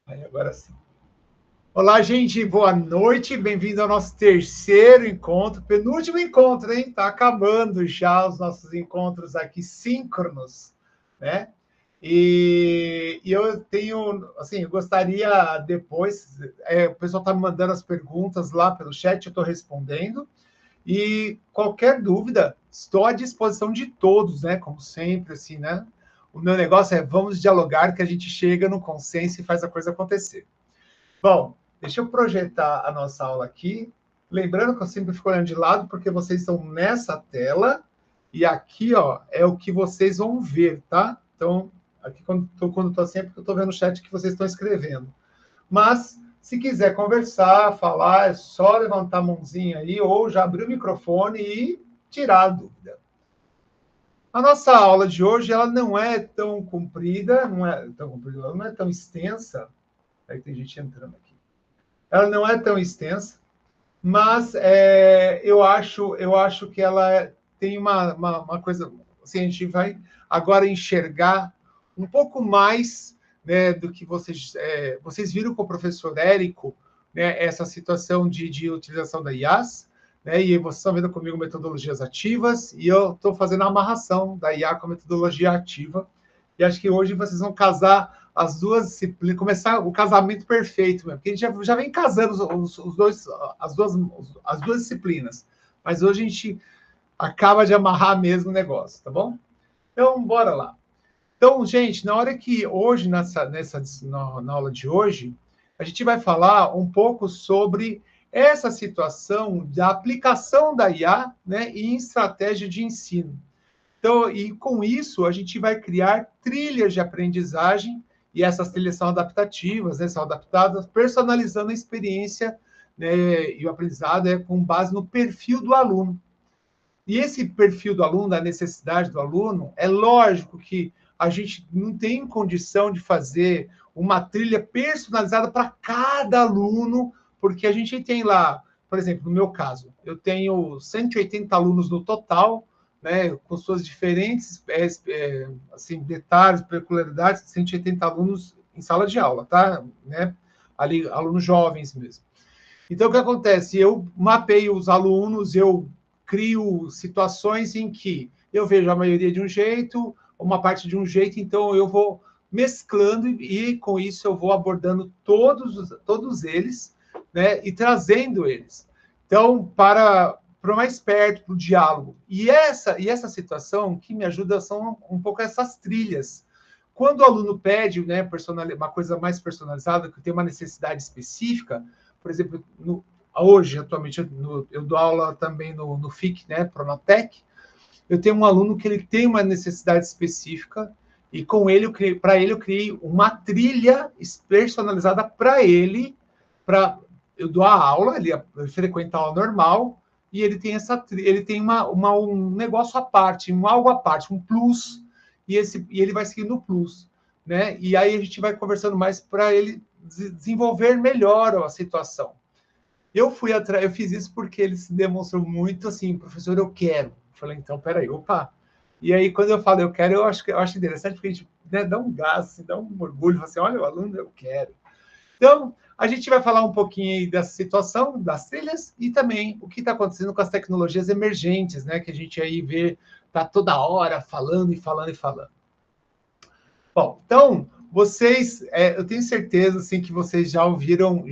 Aí, agora sim. Olá, gente, boa noite, bem-vindo ao nosso terceiro encontro, penúltimo encontro, hein? Tá acabando já os nossos encontros aqui síncronos, né? E eu tenho, assim, eu gostaria depois, o pessoal tá me mandando as perguntas lá pelo chat, eu estou respondendo, e qualquer dúvida, estou à disposição de todos, né? Como sempre, assim, né? O meu negócio é vamos dialogar, que a gente chega no consenso e faz a coisa acontecer. Bom, deixa eu projetar a nossa aula aqui. Lembrando que eu sempre fico olhando de lado, porque vocês estão nessa tela, e aqui, ó, é o que vocês vão ver, tá? Então, aqui quando estou assim, é porque eu estou vendo o chat que vocês estão escrevendo. Mas, se quiser conversar, falar, é só levantar a mãozinha aí, ou já abrir o microfone e tirar a dúvida. A nossa aula de hoje, ela não é tão comprida, ela não é tão extensa. Aí tem gente entrando aqui. Ela não é tão extensa, mas eu acho que ela tem uma coisa, assim, a gente vai agora enxergar um pouco mais, né, do que vocês viram com o professor Érico, né, essa situação de utilização da IAS, né, e vocês estão vendo comigo metodologias ativas, e eu estou fazendo a amarração da IA com a metodologia ativa, e acho que hoje vocês vão casar as duas disciplinas, começar o casamento perfeito mesmo, porque a gente já vem casando os dois, as duas disciplinas, mas hoje a gente acaba de amarrar mesmo o negócio, tá bom? Então, bora lá. Então, gente, na hora que hoje, na aula de hoje, a gente vai falar um pouco sobre essa situação da aplicação da IA, né, em estratégia de ensino. Então, e com isso, a gente vai criar trilhas de aprendizagem, e essas trilhas são adaptativas, né, são adaptadas, personalizando a experiência, né, e o aprendizado é com base no perfil do aluno. E esse perfil do aluno, da necessidade do aluno, é lógico que a gente não tem condição de fazer uma trilha personalizada para cada aluno, porque a gente tem lá, por exemplo, no meu caso, eu tenho 180 alunos no total, né, com suas diferentes assim, detalhes, peculiaridades, 180 alunos em sala de aula, tá? Né? Ali, alunos jovens mesmo. Então, o que acontece? Eu mapeio os alunos, eu crio situações em que eu vejo a maioria de um jeito, uma parte de um jeito, então eu vou mesclando e com isso eu vou abordando todos eles, né, e trazendo eles. Então, para mais perto, para o diálogo. E essa situação que me ajuda são um pouco essas trilhas. Quando o aluno pede, né, uma coisa mais personalizada, que tem uma necessidade específica, por exemplo, hoje, atualmente, eu dou aula também no FIC, né, Pronatec. Eu tenho um aluno que ele tem uma necessidade específica e com ele, para ele, eu criei uma trilha personalizada para ele, para eu dou a aula, ele frequenta a aula normal, e ele tem um negócio à parte, um algo à parte, um plus, e ele vai seguindo o plus, né? E aí a gente vai conversando mais para ele desenvolver melhor a situação. Eu fiz isso porque ele se demonstrou muito assim, professor, eu quero. Eu falei, então, peraí, opa. E aí, quando eu falo eu quero, eu acho interessante, porque a gente, né, dá um gás, assim, dá um orgulho, assim, olha, o aluno, eu quero. Então, a gente vai falar um pouquinho aí dessa situação, das trilhas, e também o que está acontecendo com as tecnologias emergentes, né, que a gente aí vê, tá toda hora falando e falando e falando. Bom, então, eu tenho certeza assim, que vocês ouviram,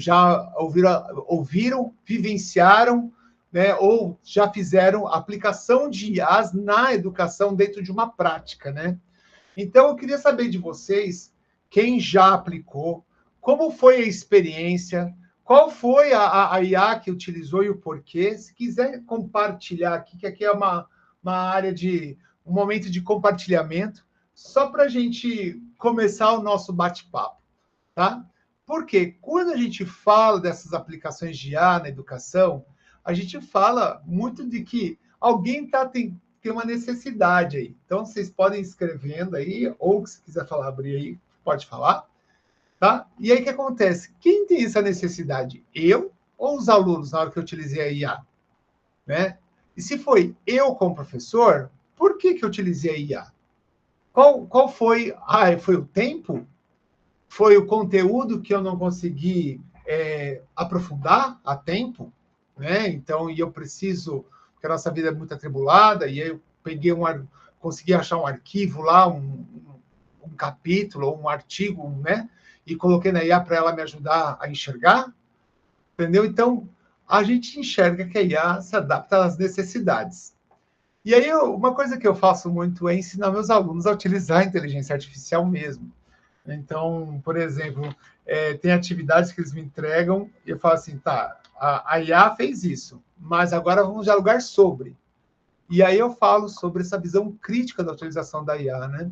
vivenciaram, né, ou já fizeram aplicação de IAs na educação dentro de uma prática, né? Então, eu queria saber de vocês, quem já aplicou, como foi a experiência, qual foi a IA que utilizou e o porquê. Se quiser compartilhar aqui, que aqui é uma área um momento de compartilhamento, só para a gente começar o nosso bate-papo, tá? Porque quando a gente fala dessas aplicações de IA na educação, a gente fala muito de que alguém tem uma necessidade aí. Então, vocês podem ir escrevendo aí, ou se quiser falar, abrir aí, pode falar, tá? E aí o que acontece? Quem tem essa necessidade? Eu ou os alunos na hora que eu utilizei a IA? Né? E se foi eu como professor, por que eu utilizei a IA? Qual foi? Ah, foi o tempo? Foi o conteúdo que eu não consegui aprofundar a tempo, né? Então, e eu preciso, porque a nossa vida é muito atribulada, e aí eu peguei consegui achar um arquivo lá, um capítulo, um artigo, né? E coloquei na IA para ela me ajudar a enxergar, entendeu? Então, a gente enxerga que a IA se adapta às necessidades. E aí, uma coisa que eu faço muito é ensinar meus alunos a utilizar a inteligência artificial mesmo. Então, por exemplo, tem atividades que eles me entregam e eu falo assim, tá, a IA fez isso, mas agora vamos dialogar sobre. E aí eu falo sobre essa visão crítica da utilização da IA, né?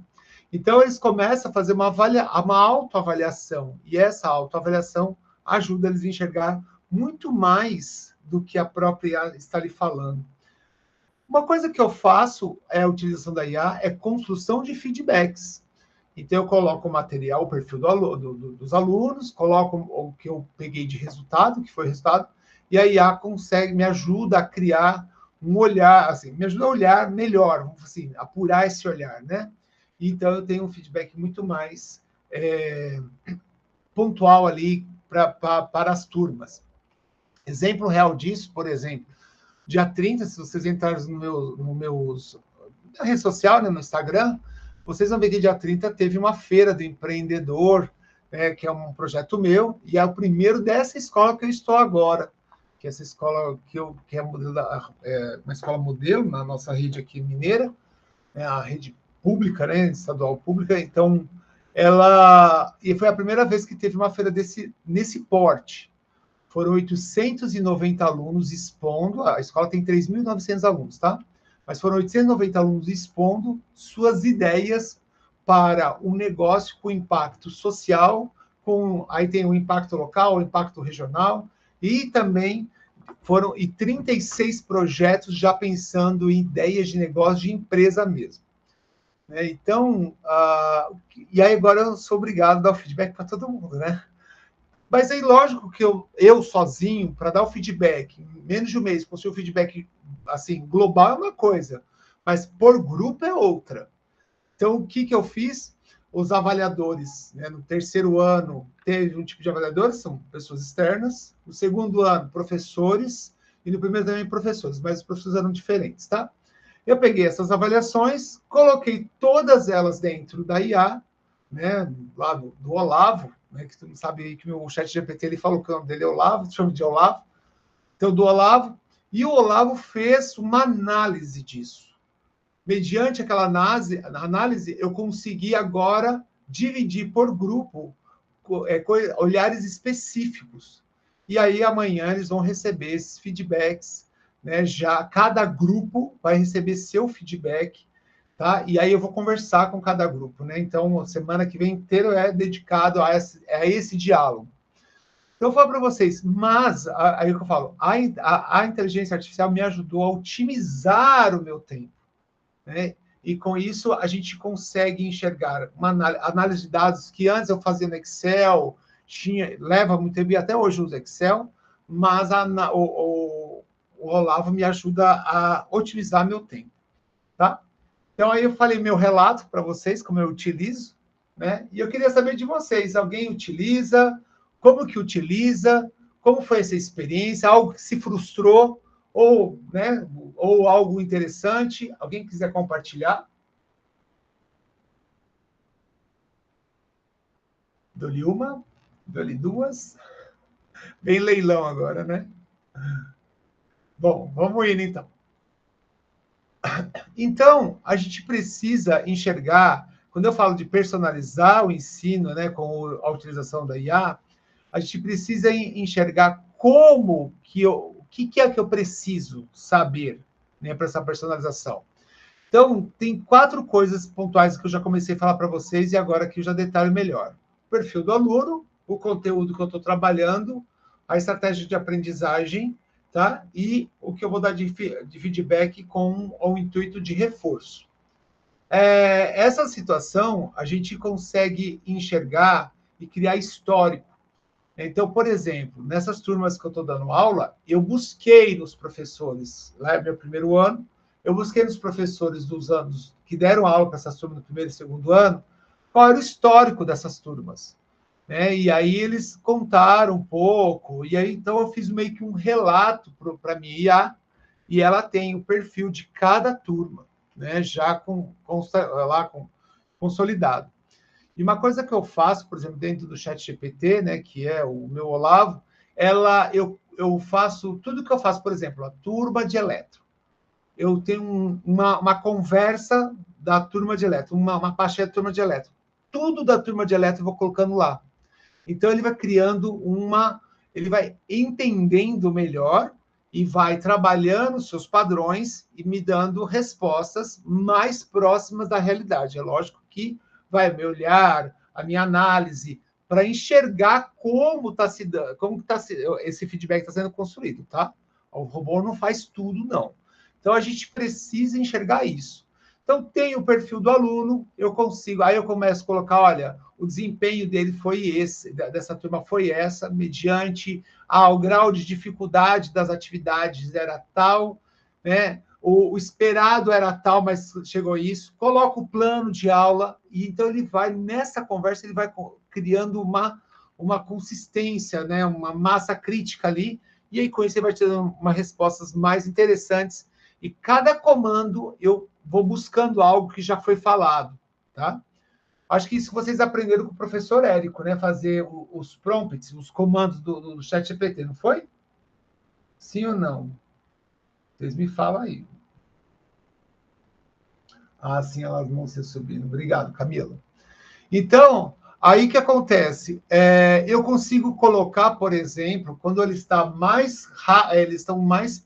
Então, eles começam a fazer uma autoavaliação, e essa autoavaliação ajuda eles a enxergar muito mais do que a própria IA está lhe falando. Uma coisa que eu faço a utilização da IA é construção de feedbacks. Então, eu coloco o material, o perfil dos alunos, coloco o que eu peguei de resultado, que foi o resultado, e a IA me ajuda a criar um olhar, assim, me ajuda a olhar melhor, vamos assim, apurar esse olhar, né? Então, eu tenho um feedback muito mais pontual ali para as turmas. Exemplo real disso, por exemplo, dia 30, se vocês entrarem no meu na rede social, né, no Instagram, vocês vão ver que dia 30 teve uma feira do empreendedor, né, que é um projeto meu, e é o primeiro dessa escola que eu estou agora, que é essa escola que é uma escola modelo na nossa rede aqui mineira, né, a rede pública, né, estadual pública. Então, e foi a primeira vez que teve uma feira nesse porte. Foram 890 alunos expondo, a escola tem 3.900 alunos, tá? Mas foram 890 alunos expondo suas ideias para um negócio com impacto social, aí tem o impacto local, o impacto regional, e também foram 36 projetos já pensando em ideias de negócio de empresa mesmo. Então, e aí agora eu sou obrigado a dar o feedback para todo mundo, né? Mas aí, lógico que eu sozinho, para dar o feedback, em menos de um mês, conseguir o feedback assim, global é uma coisa, mas por grupo é outra. Então, o que eu fiz? Os avaliadores, né, no terceiro ano, teve um tipo de avaliadores, são pessoas externas. No segundo ano, professores. E no primeiro também, professores, mas os professores eram diferentes, tá? Eu peguei essas avaliações, coloquei todas elas dentro da IA, né, lá do Olavo, né, que tu não sabe que o chat GPT ele falou que o nome dele é Olavo, chama de Olavo. Então, do Olavo, e o Olavo fez uma análise disso. Mediante aquela análise, eu consegui agora dividir por grupo olhares específicos. E aí, amanhã, eles vão receber esses feedbacks, né? Já cada grupo vai receber seu feedback, tá? E aí eu vou conversar com cada grupo, né? Então, semana que vem inteiro é dedicado a esse diálogo. Então, eu falo para vocês, mas, aí que eu falo, a inteligência artificial me ajudou a otimizar o meu tempo, né? E com isso a gente consegue enxergar uma análise de dados que antes eu fazia no Excel, leva muito tempo, e até hoje eu uso Excel, mas o Olavo me ajuda a otimizar meu tempo, tá? Então aí eu falei meu relato para vocês, como eu utilizo, né? E eu queria saber de vocês, alguém utiliza? Como que utiliza? Como foi essa experiência? Algo que se frustrou? Ou, né, ou algo interessante? Alguém quiser compartilhar? Dou-lhe uma, dou-lhe duas. Bem leilão agora, né? Bom, vamos indo então. Então, a gente precisa enxergar, quando eu falo de personalizar o ensino, né, com a utilização da IA, a gente precisa enxergar como o que é que eu preciso saber, né, para essa personalização. Então, tem 4 coisas pontuais que eu já comecei a falar para vocês e agora que eu já detalho melhor. O perfil do aluno, o conteúdo que eu estou trabalhando, a estratégia de aprendizagem, tá? E o que eu vou dar de feedback com o intuito de reforço. Essa situação a gente consegue enxergar e criar histórico. Então, por exemplo, nessas turmas que eu estou dando aula, eu busquei nos professores, lá é meu primeiro ano, eu busquei nos professores dos anos que deram aula para essas turmas no primeiro e segundo ano, qual era o histórico dessas turmas. né? E aí eles contaram um pouco, e aí então eu fiz meio que um relato para a minha IA, e ela tem o perfil de cada turma, né? Já com consolidado. E uma coisa que eu faço, por exemplo, dentro do ChatGPT, né, que é o meu Olavo, eu faço tudo que eu faço, por exemplo, a turma de eletro. Eu tenho uma conversa da turma de eletro, uma pastinha da turma de eletro. Tudo da turma de eletro eu vou colocando lá. Então ele vai criando ele vai entendendo melhor e vai trabalhando seus padrões e me dando respostas mais próximas da realidade. É lógico que vai me olhar, a minha análise, para enxergar como está se dando, esse feedback está sendo construído, tá? O robô não faz tudo, não. Então a gente precisa enxergar isso. Então tem o perfil do aluno, eu consigo, aí eu começo a colocar, olha, o desempenho dele foi esse, dessa turma foi essa, mediante o grau de dificuldade das atividades era tal, né? O esperado era tal, mas chegou isso. Coloca o plano de aula, e então ele vai, nessa conversa, ele vai criando uma consistência, né? Uma massa crítica ali, e aí com isso ele vai te dando umas respostas mais interessantes, e cada comando eu vou buscando algo que já foi falado, tá? Acho que isso vocês aprenderam com o professor Érico, né? Fazer os prompts, os comandos do ChatGPT, não foi? Sim ou não? Vocês me falam aí. Ah, sim, elas vão ser subindo. Obrigado, Camila. Então, aí que acontece? Eu consigo colocar, por exemplo, quando ele está eles estão mais.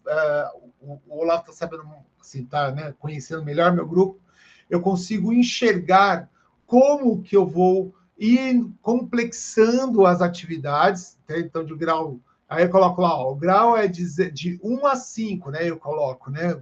O Olavo está sabendo, assim, tá, né, conhecendo melhor meu grupo, eu consigo enxergar como que eu vou ir complexando as atividades, né? Então, de grau. Aí eu coloco lá, ó, o grau é de 1 a 5, né? Eu coloco, né?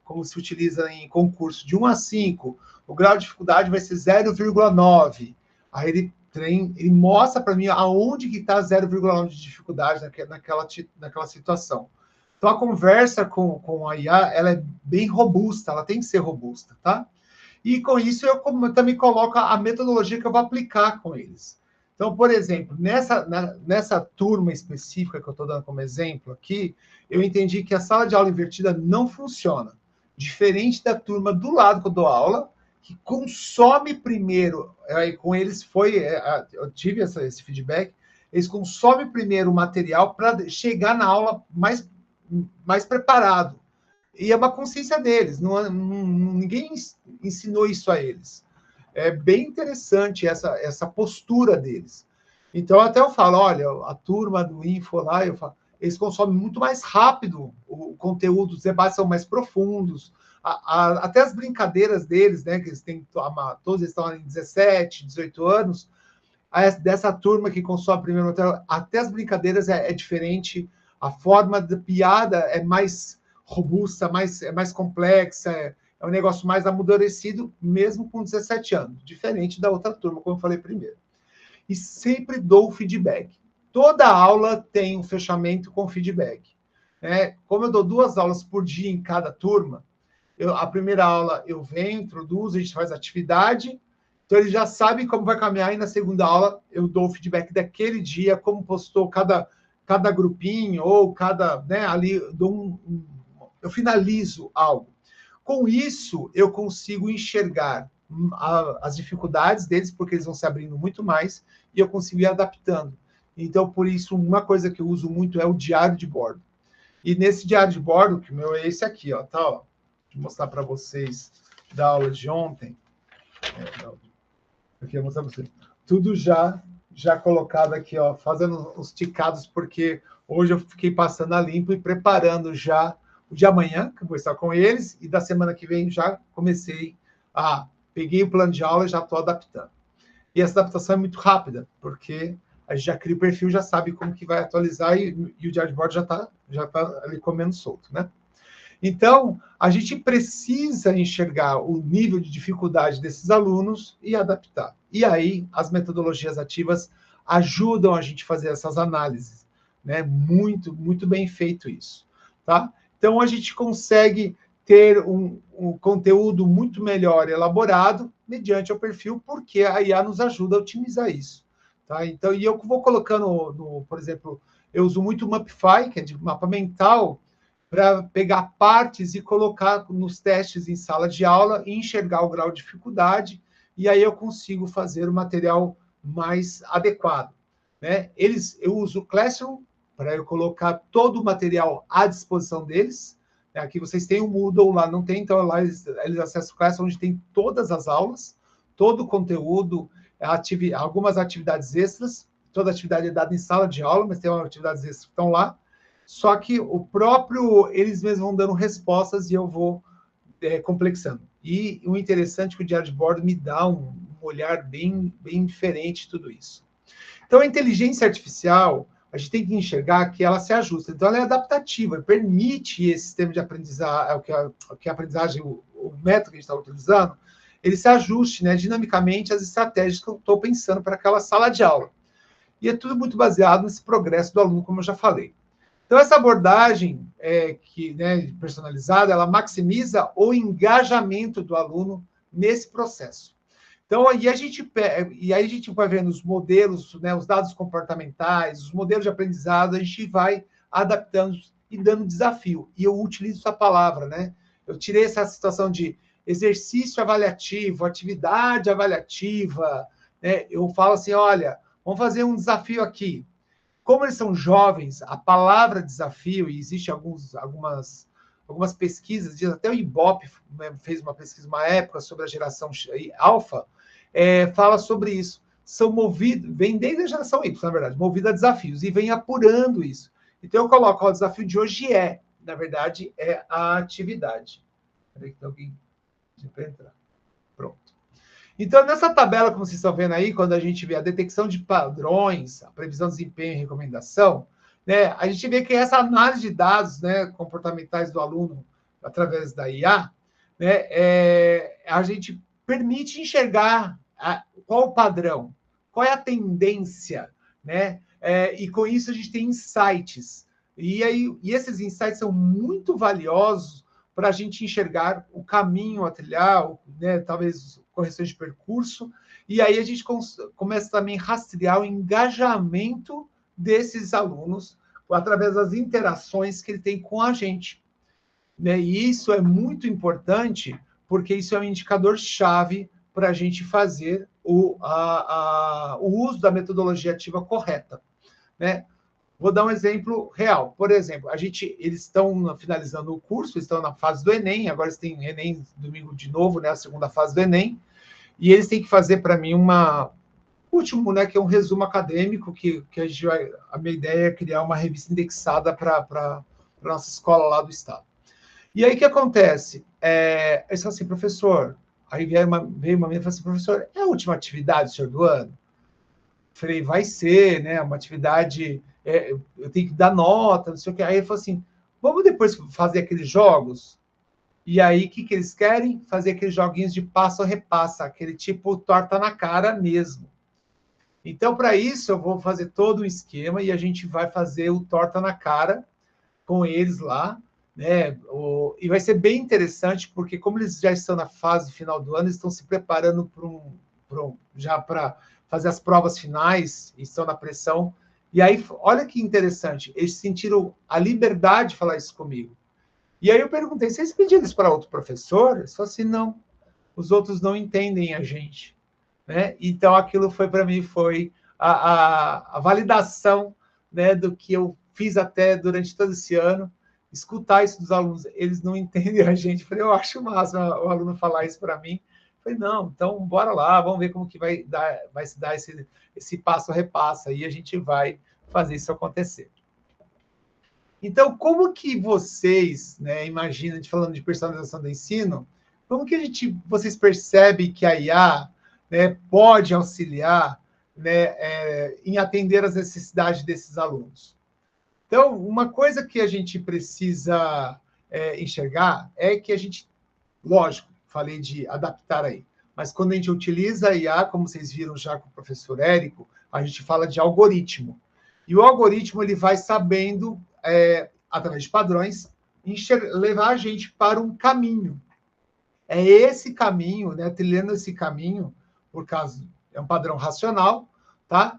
Como se utiliza em concurso, de 1 a 5, o grau de dificuldade vai ser 0,9. Aí ele mostra para mim aonde que está 0,9 de dificuldade naquela situação. Então, a conversa com a IA, ela é bem robusta, ela tem que ser robusta, tá? E com isso eu também coloco a metodologia que eu vou aplicar com eles. Então, por exemplo, nessa turma específica que eu estou dando como exemplo aqui, eu entendi que a sala de aula invertida não funciona. Diferente da turma do lado que eu dou aula, que consome primeiro, com eles eu tive esse feedback, eles consomem primeiro o material para chegar na aula mais preparado. E é uma consciência deles, ninguém ensinou isso a eles. É bem interessante essa postura deles. Então, até eu falo, olha, a turma do Info lá, eles consomem muito mais rápido o conteúdo, os debates são mais profundos, até as brincadeiras deles, né, que eles têm, todos eles estão em 17, 18 anos, dessa turma que consome primeiro material, até as brincadeiras é diferente, a forma de piada é mais robusta, é mais complexa, é um negócio mais amadurecido, mesmo com 17 anos, diferente da outra turma, como eu falei primeiro. E sempre dou feedback. Toda aula tem um fechamento com feedback. Como eu dou 2 aulas por dia em cada turma, a primeira aula eu venho, introduzo, a gente faz atividade, então ele já sabe como vai caminhar, e na segunda aula eu dou o feedback daquele dia, como postou cada grupinho, ou né, ali eu finalizo algo. Com isso, eu consigo enxergar as dificuldades deles, porque eles vão se abrindo muito mais, e eu consigo ir adaptando. Então, por isso, uma coisa que eu uso muito é o diário de bordo. E nesse diário de bordo, que o meu é esse aqui, ó, tá? Ó, deixa eu mostrar para vocês da aula de ontem. Aqui eu vou mostrar para vocês. Tudo já colocado aqui, ó, fazendo os ticados, porque hoje eu fiquei passando a limpo e preparando já o de amanhã, que eu vou estar com eles, e da semana que vem já peguei o plano de aula e já estou adaptando. E essa adaptação é muito rápida, porque a gente já cria o perfil, já sabe como que vai atualizar, e o diário de bordo já tá ali comendo solto, né? Então, a gente precisa enxergar o nível de dificuldade desses alunos e adaptar. E aí, as metodologias ativas ajudam a gente a fazer essas análises, né? Muito, muito bem feito isso, tá? Então, a gente consegue ter um conteúdo muito melhor elaborado mediante o perfil, porque a IA nos ajuda a otimizar isso. Tá? Então, e eu vou colocando, por exemplo, eu uso muito o Mapify, que é de mapa mental, para pegar partes e colocar nos testes em sala de aula e enxergar o grau de dificuldade, e aí eu consigo fazer o material mais adequado. Né? Eu uso o Classroom para eu colocar todo o material à disposição deles. Aqui vocês têm o Moodle, lá não tem, então lá eles acessam o Classroom, onde tem todas as aulas, todo o conteúdo, algumas atividades extras, toda atividade é dada em sala de aula, mas tem atividades extras que estão lá, só que eles mesmos vão dando respostas e eu vou complexando. E o interessante é que o diário de bordo me dá um olhar bem diferente de tudo isso. Então, a inteligência artificial, a gente tem que enxergar que ela se ajusta. Então, ela é adaptativa, permite esse sistema de aprendizagem, que a aprendizagem, o método que a gente está utilizando, ele se ajuste, né, dinamicamente às estratégias que eu estou pensando para aquela sala de aula. E é tudo muito baseado nesse progresso do aluno, como eu já falei. Então, essa abordagem personalizada, ela maximiza o engajamento do aluno nesse processo. Então, aí a gente vai vendo os modelos, né, os dados comportamentais, os modelos de aprendizado, a gente vai adaptando e dando desafio. E eu utilizo essa palavra, né? Eu tirei essa situação de exercício avaliativo, atividade avaliativa, né? Eu falo assim, olha, vamos fazer um desafio aqui. Como eles são jovens, a palavra desafio, e existe algumas pesquisas, diz até o Ibope, né, fez uma pesquisa uma época sobre a geração alfa, fala sobre isso. São movidos, vem desde a geração Y, na verdade, movido a desafios, e vem apurando isso. Então eu coloco, o desafio de hoje na verdade, é a atividade. Peraí que tem alguém para entrar. Pronto. Então, nessa tabela, como vocês estão vendo aí, quando a gente vê a detecção de padrões, a previsão de desempenho e recomendação, né, a gente vê que essa análise de dados, né, comportamentais do aluno através da IA, né, a gente permite enxergar qual o padrão, qual é a tendência, né? E com isso a gente tem insights. E esses insights são muito valiosos para a gente enxergar o caminho a trilhar, né, talvez correções de percurso, e aí a gente começa também a rastrear o engajamento desses alunos através das interações que ele tem com a gente. Né? E isso é muito importante, porque isso é um indicador-chave para a gente fazer o uso da metodologia ativa correta. Né? Vou dar um exemplo real. Por exemplo, eles estão finalizando o curso, estão na fase do Enem, agora eles têm Enem domingo de novo, né, a segunda fase do Enem, e eles têm que fazer para mim último, né, que é um resumo acadêmico, que a minha ideia é criar uma revista indexada para a nossa escola lá do estado. E aí o que acontece? Eu disse assim, professor, aí veio uma menina e falou assim, professor, é a última atividade, senhor, do ano? Falei, vai ser, né, uma atividade, eu tenho que dar nota, não sei o que. Aí ele falou assim, vamos depois fazer aqueles jogos? E aí, o que eles querem? Fazer aqueles joguinhos de passo a repassa, aquele tipo torta na cara mesmo. Então, para isso, eu vou fazer todo um esquema e a gente vai fazer o torta na cara com eles lá, né? E vai ser bem interessante, porque como eles já estão na fase final do ano, eles estão se preparando já para fazer as provas finais, estão na pressão. E aí, olha que interessante, eles sentiram a liberdade de falar isso comigo. E aí eu perguntei, vocês pediram isso para outro professor? Eles falaram assim, não, os outros não entendem a gente. Né? Então, aquilo foi para mim, foi a validação, né, do que eu fiz até durante todo esse ano, escutar isso dos alunos, eles não entendem a gente. Eu falei, eu acho massa o aluno falar isso para mim. Eu falei, não, então bora lá, vamos ver como que vai se dar esse passo a repassa, e a gente vai fazer isso acontecer. Então, como que vocês, né, imaginam, a gente falando de personalização do ensino, como que vocês percebem que a IA, né, pode auxiliar, né, em atender às necessidades desses alunos? Então, uma coisa que a gente precisa enxergar é que a gente, lógico, falei de adaptar aí, mas quando a gente utiliza a IA, como vocês viram já com o professor Érico, a gente fala de algoritmo. E o algoritmo ele vai sabendo, através de padrões, levar a gente para um caminho. É esse caminho, né, trilhando esse caminho, por causa é um padrão racional, tá?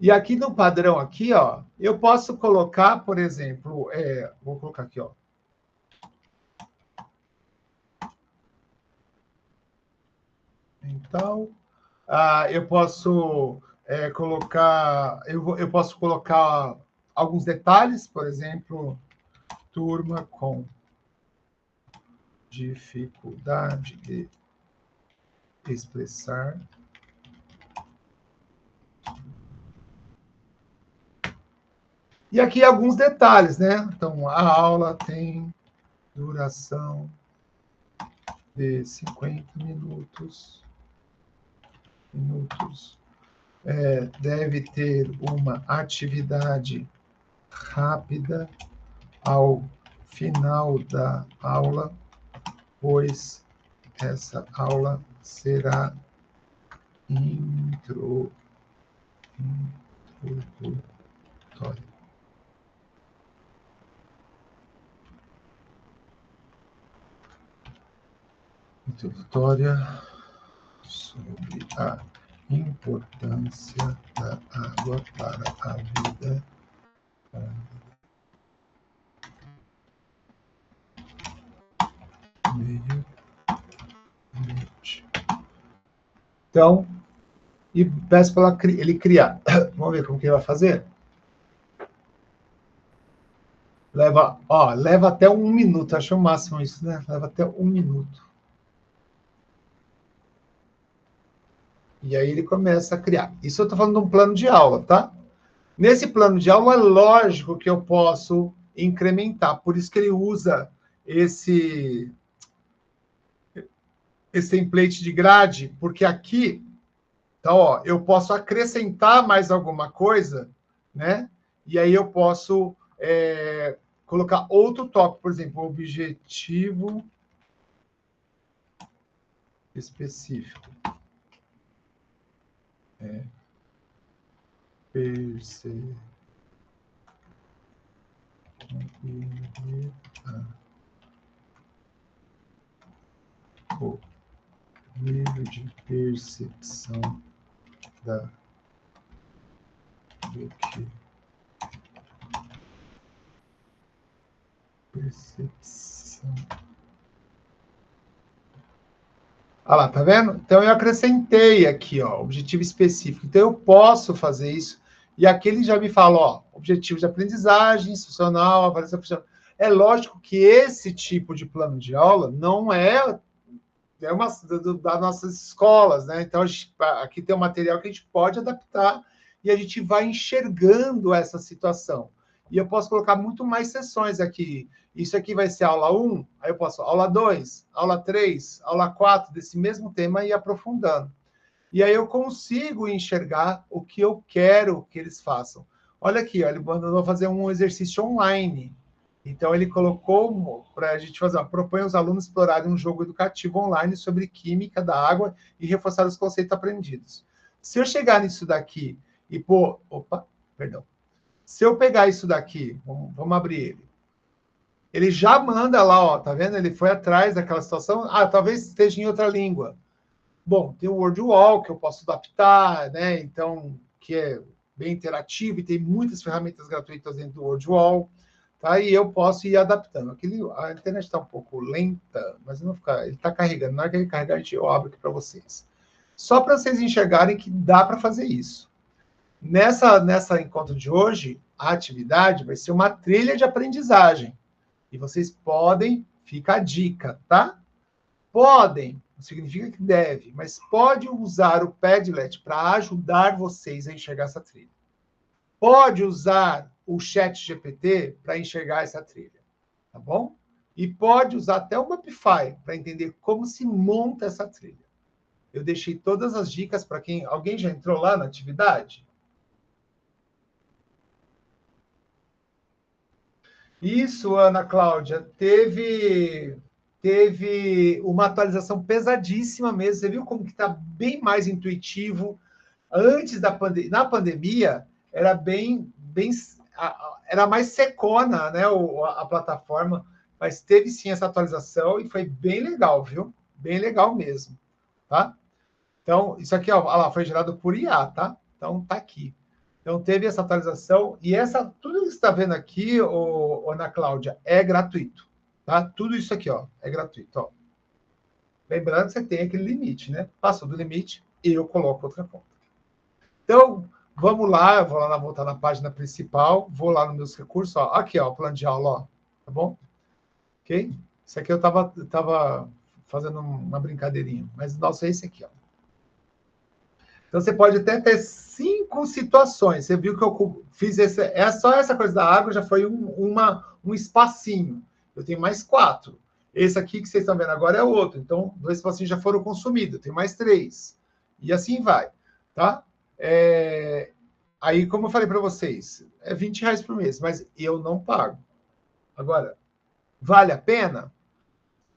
E aqui no padrão, aqui, ó, eu posso colocar, por exemplo, vou colocar aqui, ó. Então, eu posso colocar, eu posso colocar alguns detalhes, por exemplo, turma com dificuldade de expressar e aqui alguns detalhes, né? Então, a aula tem duração de 50 minutos. Deve ter uma atividade rápida ao final da aula, pois essa aula será introdutória. Introdutória sobre a importância da água para a vida. Então, e peço para ele criar. Vamos ver como que ele vai fazer? Leva até 1 minuto, acho o máximo isso, né? Leva até 1 minuto. E aí ele começa a criar. Isso eu estou falando de um plano de aula, tá? Nesse plano de aula, é lógico que eu posso incrementar. Por isso que ele usa esse template de grade, porque aqui, então, ó, eu posso acrescentar mais alguma coisa, né? E aí eu posso colocar outro tópico, por exemplo, objetivo específico. Perceber o nível de percepção do que percepção. Olha lá, tá vendo? Então eu acrescentei aqui, ó, objetivo específico. Então eu posso fazer isso. E aqui ele já me fala, ó, objetivo de aprendizagem, institucional, avaliação profissional. É lógico que esse tipo de plano de aula não é uma das nossas escolas, né? Então aqui tem um material que a gente pode adaptar e a gente vai enxergando essa situação. E eu posso colocar muito mais sessões aqui. Isso aqui vai ser aula 1, aí eu posso aula 2, aula 3, aula 4 desse mesmo tema e ir aprofundando. E aí eu consigo enxergar o que eu quero que eles façam. Olha aqui, ó, ele mandou fazer um exercício online. Então ele colocou para a gente fazer, propõe aos alunos explorarem um jogo educativo online sobre química da água e reforçar os conceitos aprendidos. Se eu chegar nisso daqui e pôr, perdão. Se eu pegar isso daqui, vamos abrir ele. Ele já manda lá, ó, tá vendo? Ele foi atrás daquela situação. Talvez esteja em outra língua. Bom, tem o WordWall que eu posso adaptar, né? Então, que é bem interativo e tem muitas ferramentas gratuitas dentro do WordWall, tá? E eu posso ir adaptando. A internet está um pouco lenta, mas não ficar. Ele está carregando. Na hora que ele carregar, eu abro aqui para vocês. Só para vocês enxergarem que dá para fazer isso. Nessa encontro de hoje, a atividade vai ser uma trilha de aprendizagem. E vocês podem, fica a dica, tá? Podem, não significa que deve, mas pode usar o Padlet para ajudar vocês a enxergar essa trilha. Pode usar o Chat GPT para enxergar essa trilha, tá bom? E pode usar até o Mapify para entender como se monta essa trilha. Eu deixei todas as dicas para quem... Alguém já entrou lá na atividade? Isso, Ana Cláudia, teve uma atualização pesadíssima mesmo. Você viu como que está bem mais intuitivo? Antes da pandemia, na pandemia, era era mais secona, né, a plataforma, mas teve sim essa atualização e foi bem legal, viu? Bem legal mesmo, tá? Então, isso aqui, ó, foi gerado por IA, tá? Então, tá aqui. Então, teve essa atualização. E tudo que você está vendo aqui, Ana Cláudia, é gratuito. Tá? Tudo isso aqui, ó, é gratuito. Ó. Lembrando que você tem aquele limite, né? Passou do limite, eu coloco outra conta. Então, vamos lá, eu vou lá voltar na página principal, vou lá nos meus recursos, ó, aqui, ó, plano de aula, ó, tá bom? Ok? Isso aqui eu tava fazendo uma brincadeirinha, mas nossa, é esse aqui, ó. Então, você pode até ter 5 situações. Você viu que eu fiz só essa coisa da água, já foi um espacinho. Eu tenho mais 4. Esse aqui que vocês estão vendo agora é outro. Então, 2 espacinhos já foram consumidos. Eu tenho mais 3. E assim vai, tá? Aí, como eu falei para vocês, é R$ 20 por mês, mas eu não pago. Agora, vale a pena?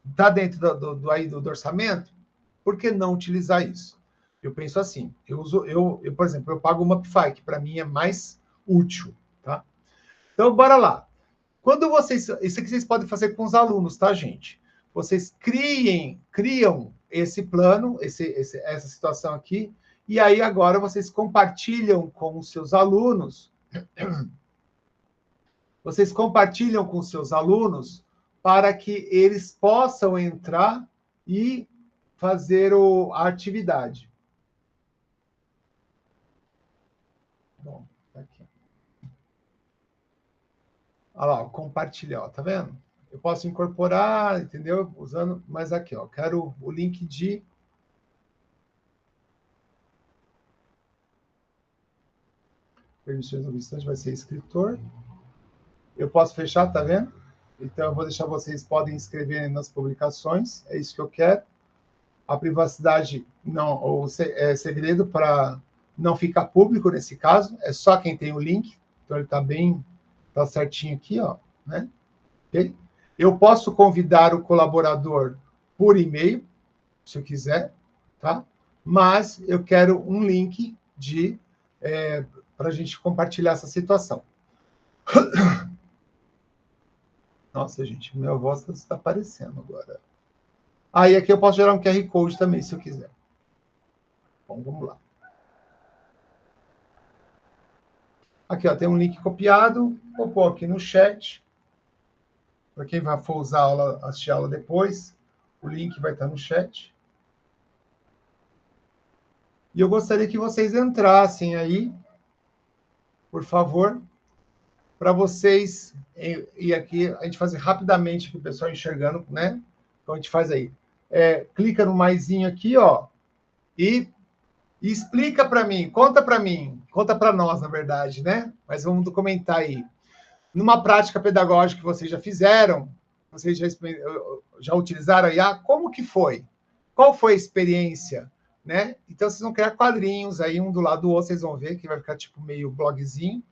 Está dentro do orçamento? Por que não utilizar isso? Eu penso assim, por exemplo, eu pago o Mapify, que para mim é mais útil, tá? Então, bora lá. Quando isso aqui vocês podem fazer com os alunos, tá, gente? Vocês criam esse plano, essa situação aqui, e aí agora vocês compartilham com os seus alunos, para que eles possam entrar e fazer a atividade. Bom, tá aqui. Olha lá, compartilhar, ó, tá vendo? Eu posso incorporar, entendeu? Usando, mas aqui, ó, quero o link de permissões no instante, vai ser escritor. Eu posso fechar, tá vendo? Então, eu vou deixar vocês, podem escrever nas publicações, é isso que eu quero. A privacidade não, é segredo para não ficar público nesse caso, é só quem tem o link, então ele tá certinho aqui, ó, né? Okay? Eu posso convidar o colaborador por e-mail, se eu quiser, tá? Mas eu quero um link para a gente compartilhar essa situação. Nossa, gente, minha voz está aparecendo agora. Aí aqui eu posso gerar um QR Code também, se eu quiser. Bom, vamos lá. Aqui, ó, tem um link copiado. Vou pôr aqui no chat. Para quem for usar a aula, assistir a aula depois, o link vai estar no chat. E eu gostaria que vocês entrassem aí, por favor, para vocês, e aqui a gente fazer rapidamente para o pessoal enxergando, né? Então a gente faz aí. Clica no maisinho aqui, ó, e explica para mim, conta para nós, na verdade, né? Mas vamos comentar aí. Numa prática pedagógica que vocês já fizeram, vocês já utilizaram a IA, como que foi? Qual foi a experiência? Né? Então, vocês vão criar quadrinhos aí, um do lado do outro, vocês vão ver que vai ficar tipo meio blogzinho,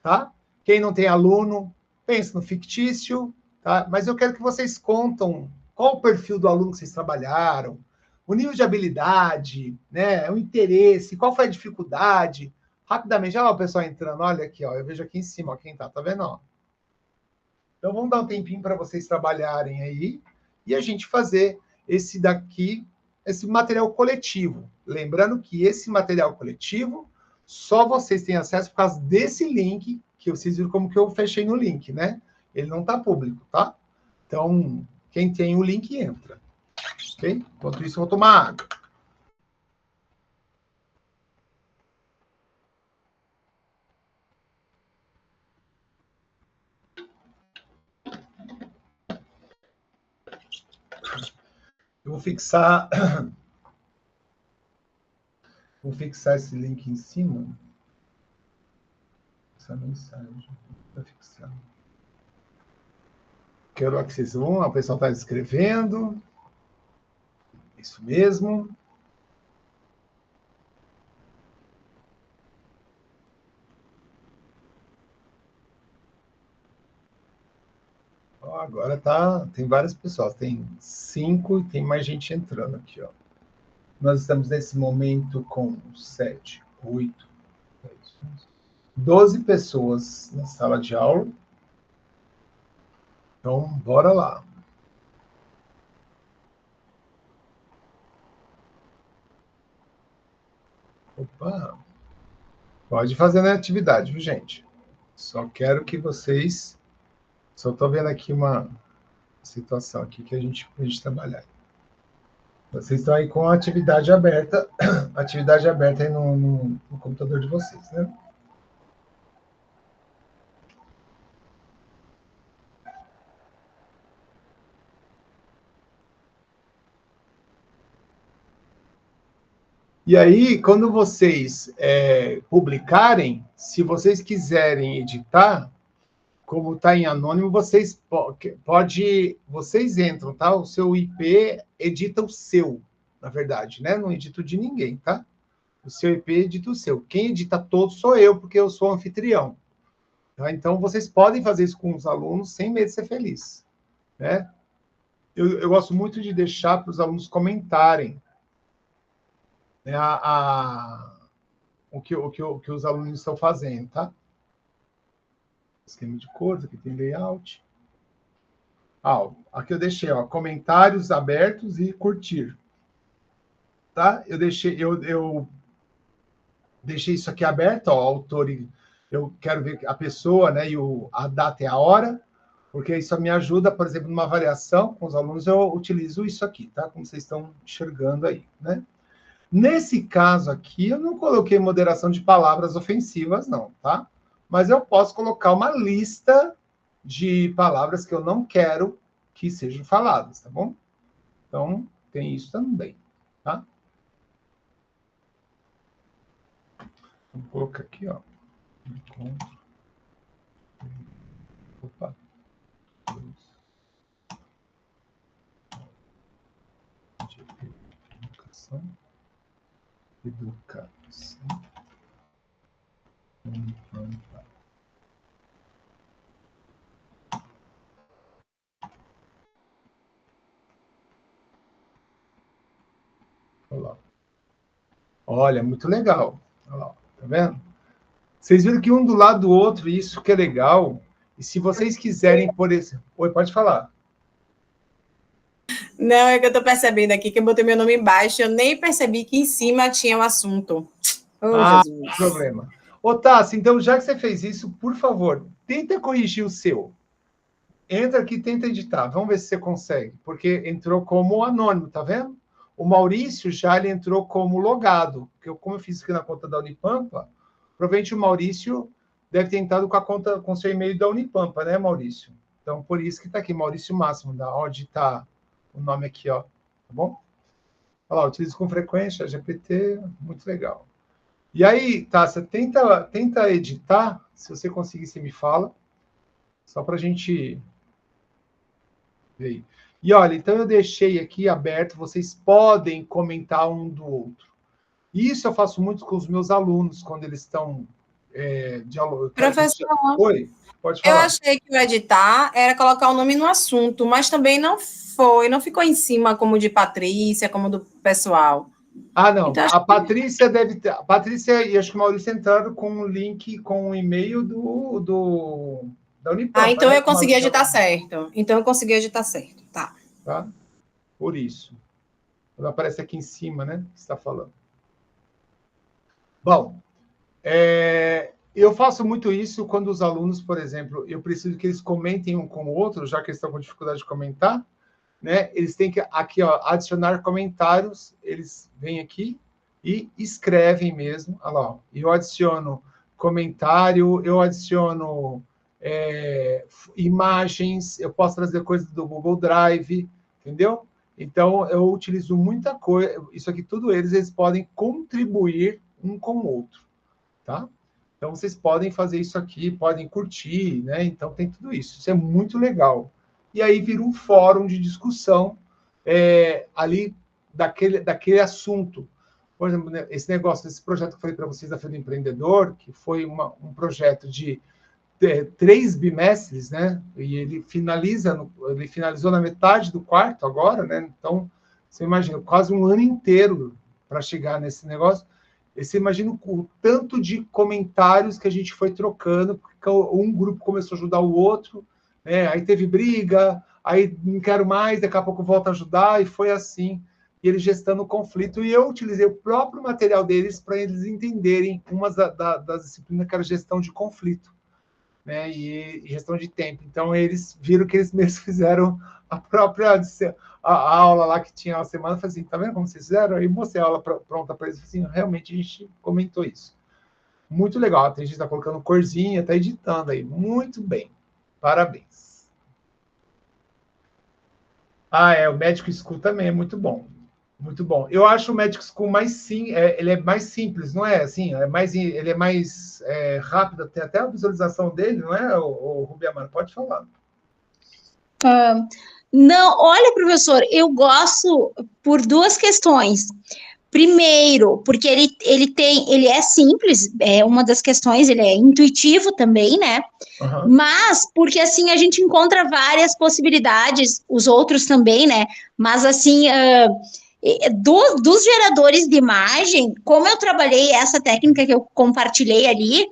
tá? Quem não tem aluno, pensa no fictício, tá? Mas eu quero que vocês contam qual o perfil do aluno que vocês trabalharam, o nível de habilidade, né? O interesse, qual foi a dificuldade. Rapidamente, olha lá o pessoal entrando, olha aqui, ó, eu vejo aqui em cima, ó, quem tá vendo? Ó. Então, vamos dar um tempinho para vocês trabalharem aí e a gente fazer esse material coletivo. Lembrando que esse material coletivo só vocês têm acesso por causa desse link, que vocês viram como que eu fechei no link, né? Ele não está público, tá? Então, quem tem o link entra. Ok? Enquanto isso, eu vou tomar água. Eu vou fixar esse link em cima. Essa mensagem. Vou fixar. Quero que vocês vão. O pessoal está escrevendo. Isso mesmo. Ó, agora tem várias pessoas. Tem 5 e tem mais gente entrando aqui, ó. Nós estamos nesse momento com 7, 8, 12 pessoas na sala de aula. Então, bora lá. Opa! Pode fazer na atividade, viu, gente? Só quero que vocês... Só estou vendo aqui uma situação aqui que a gente pode trabalhar. Vocês estão aí com a atividade aberta aí no computador de vocês, né? E aí, quando vocês publicarem, se vocês quiserem editar, como está em anônimo, vocês entram, tá? O seu IP edita o seu, na verdade, né? Não edita o de ninguém, tá? O seu IP edita o seu. Quem edita todos sou eu, porque eu sou anfitrião. Tá? Então, vocês podem fazer isso com os alunos sem medo de ser feliz, né? Eu gosto muito de deixar para os alunos comentarem, né, o que os alunos estão fazendo, tá? Esquema de cores, aqui tem layout. Aqui eu deixei, ó, comentários abertos e curtir. Tá? Eu deixei isso aqui aberto, ó, autor, eu quero ver a pessoa, né, e a data e a hora, porque isso me ajuda, por exemplo, numa avaliação com os alunos, eu utilizo isso aqui, tá? Como vocês estão enxergando aí, né? Nesse caso aqui, eu não coloquei moderação de palavras ofensivas, não, tá? Mas eu posso colocar uma lista de palavras que eu não quero que sejam faladas, tá bom? Então, tem isso também, tá? Vou colocar aqui, ó. Opa. Educação. Olha, muito legal. Olha lá, tá vendo? Vocês viram que um do lado do outro, isso que é legal. E se vocês quiserem, por exemplo... Oi, pode falar. Não, é que eu estou percebendo aqui que eu botei meu nome embaixo, eu nem percebi que em cima tinha um assunto. Jesus. Não tem problema. Ô, Tassi, então, já que você fez isso, por favor, tenta corrigir o seu. Entra aqui e tenta editar. Vamos ver se você consegue. Porque entrou como anônimo, tá vendo? O Maurício já ele entrou como logado. Porque como eu fiz aqui na conta da Unipampa, provavelmente o Maurício deve ter entrado com a conta, com seu e-mail da Unipampa, né, Maurício? Então, por isso que está aqui, Maurício Máximo, da onde está o nome aqui, ó. Tá bom? Olha lá, utilizo com frequência, GPT, muito legal. E aí, Tássia, tenta editar, se você conseguir, você me fala, só para a gente ver aí. E olha, então eu deixei aqui aberto, vocês podem comentar um do outro. Isso eu faço muito com os meus alunos, quando eles estão dialogando. Professor, oi, pode falar. Eu achei que o editar era colocar o nome no assunto, mas também não ficou em cima como de Patrícia, como do pessoal. Não. Então, a Patrícia deve ter. A Patrícia e acho que o Maurício entraram com um link, com um e-mail da Unipampa. Então né? Eu consegui editar certo. Então eu consegui editar certo. Tá. Por isso. Ela aparece aqui em cima, né? Que você está falando. Bom, eu faço muito isso quando os alunos, por exemplo, eu preciso que eles comentem um com o outro, já que eles estão com dificuldade de comentar, né? Eles têm que, aqui, ó, adicionar comentários, eles vêm aqui e escrevem mesmo, olha lá, ó, eu adiciono comentário, eu adiciono imagens, eu posso trazer coisas do Google Drive, entendeu? Então, eu utilizo muita coisa, isso aqui, tudo eles podem contribuir um com o outro, tá? Então, vocês podem fazer isso aqui, podem curtir, né? Então, tem tudo isso. Isso é muito legal. E aí vira um fórum de discussão ali daquele assunto. Por exemplo, né, esse negócio, esse projeto que eu falei para vocês da Feira do Empreendedor, que foi um projeto de 3 bimestres, né? E ele finalizou na metade do quarto agora, né? Então, você imagina, quase um ano inteiro para chegar nesse negócio. E você imagina o tanto de comentários que a gente foi trocando, porque um grupo começou a ajudar o outro, né? Aí teve briga, aí não quero mais, daqui a pouco volto a ajudar, e foi assim. e eles gestando o conflito, e eu utilizei o próprio material deles para eles entenderem uma das disciplinas que era gestão de conflito, né, e gestão de tempo. Então, eles viram que eles mesmos fizeram a própria a aula lá que tinha a semana, eu falei assim, tá vendo como vocês fizeram? Aí mostrei a aula pronta para eles, assim, realmente a gente comentou isso. Muito legal, tem gente que está colocando corzinha, está editando aí, muito bem, parabéns. O Magic School também é muito bom. Muito bom. Eu acho o Magic School mais ele é mais simples, não é? Assim, ele é mais rápido, tem até a visualização dele, não é, o Rubiamar? Pode falar. Não, olha, professor, eu gosto por duas questões. Primeiro, porque ele é simples, é uma das questões, ele é intuitivo também, né? Uhum. Mas, porque assim, a gente encontra várias possibilidades, os outros também, né? Mas assim, dos geradores de imagem, como eu trabalhei essa técnica que eu compartilhei ali,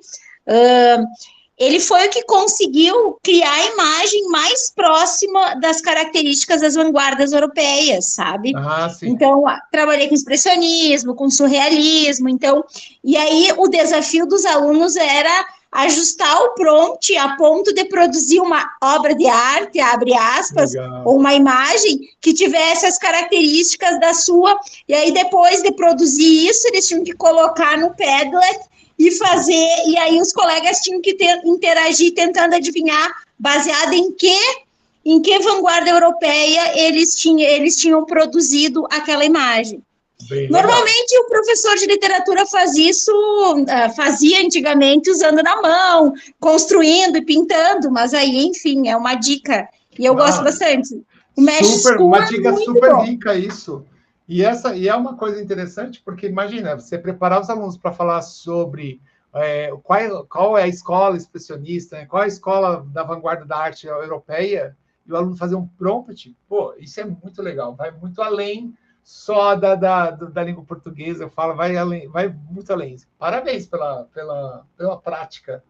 ele foi o que conseguiu criar a imagem mais próxima das características das vanguardas europeias, sabe? Sim. Então, trabalhei com expressionismo, com surrealismo, então, e aí o desafio dos alunos era ajustar o prompt a ponto de produzir uma obra de arte, abre aspas, Legal. ou uma imagem que tivesse as características da sua, e aí depois de produzir isso, eles tinham que colocar no Padlet e fazer, e aí os colegas tinham que interagir tentando adivinhar baseado em que vanguarda europeia eles tinham produzido aquela imagem. Bem Normalmente legal. o professor de literatura fazia antigamente usando na mão, construindo e pintando, mas aí, enfim, é uma dica, e eu gosto bastante. O Magic School uma dica super bom. rica isso. E é uma coisa interessante, porque imagina, você preparar os alunos para falar sobre qual é a escola expressionista, né? Qual é a escola da vanguarda da arte europeia, e o aluno fazer um prompt, pô, isso é muito legal, vai muito além só da língua portuguesa, eu falo, vai muito além. Parabéns pela prática,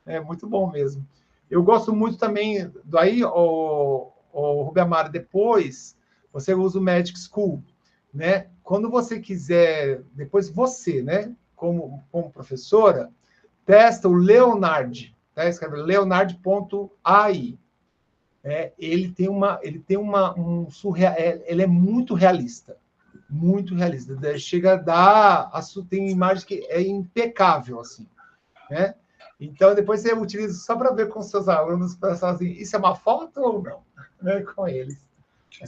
é muito bom mesmo. Eu gosto muito também, daí, o Rubiamar, depois você usa o Magic School, né? Quando você quiser, depois você, né, como professora, testa o Leonard, tá? Escreve leonard.ai. Ele tem um surreal, ele é muito realista, chega a dar, tem imagens que é impecável, assim, né? Então, depois você utiliza só para ver com seus alunos, para falar assim, isso é uma foto ou não? Né? Com eles.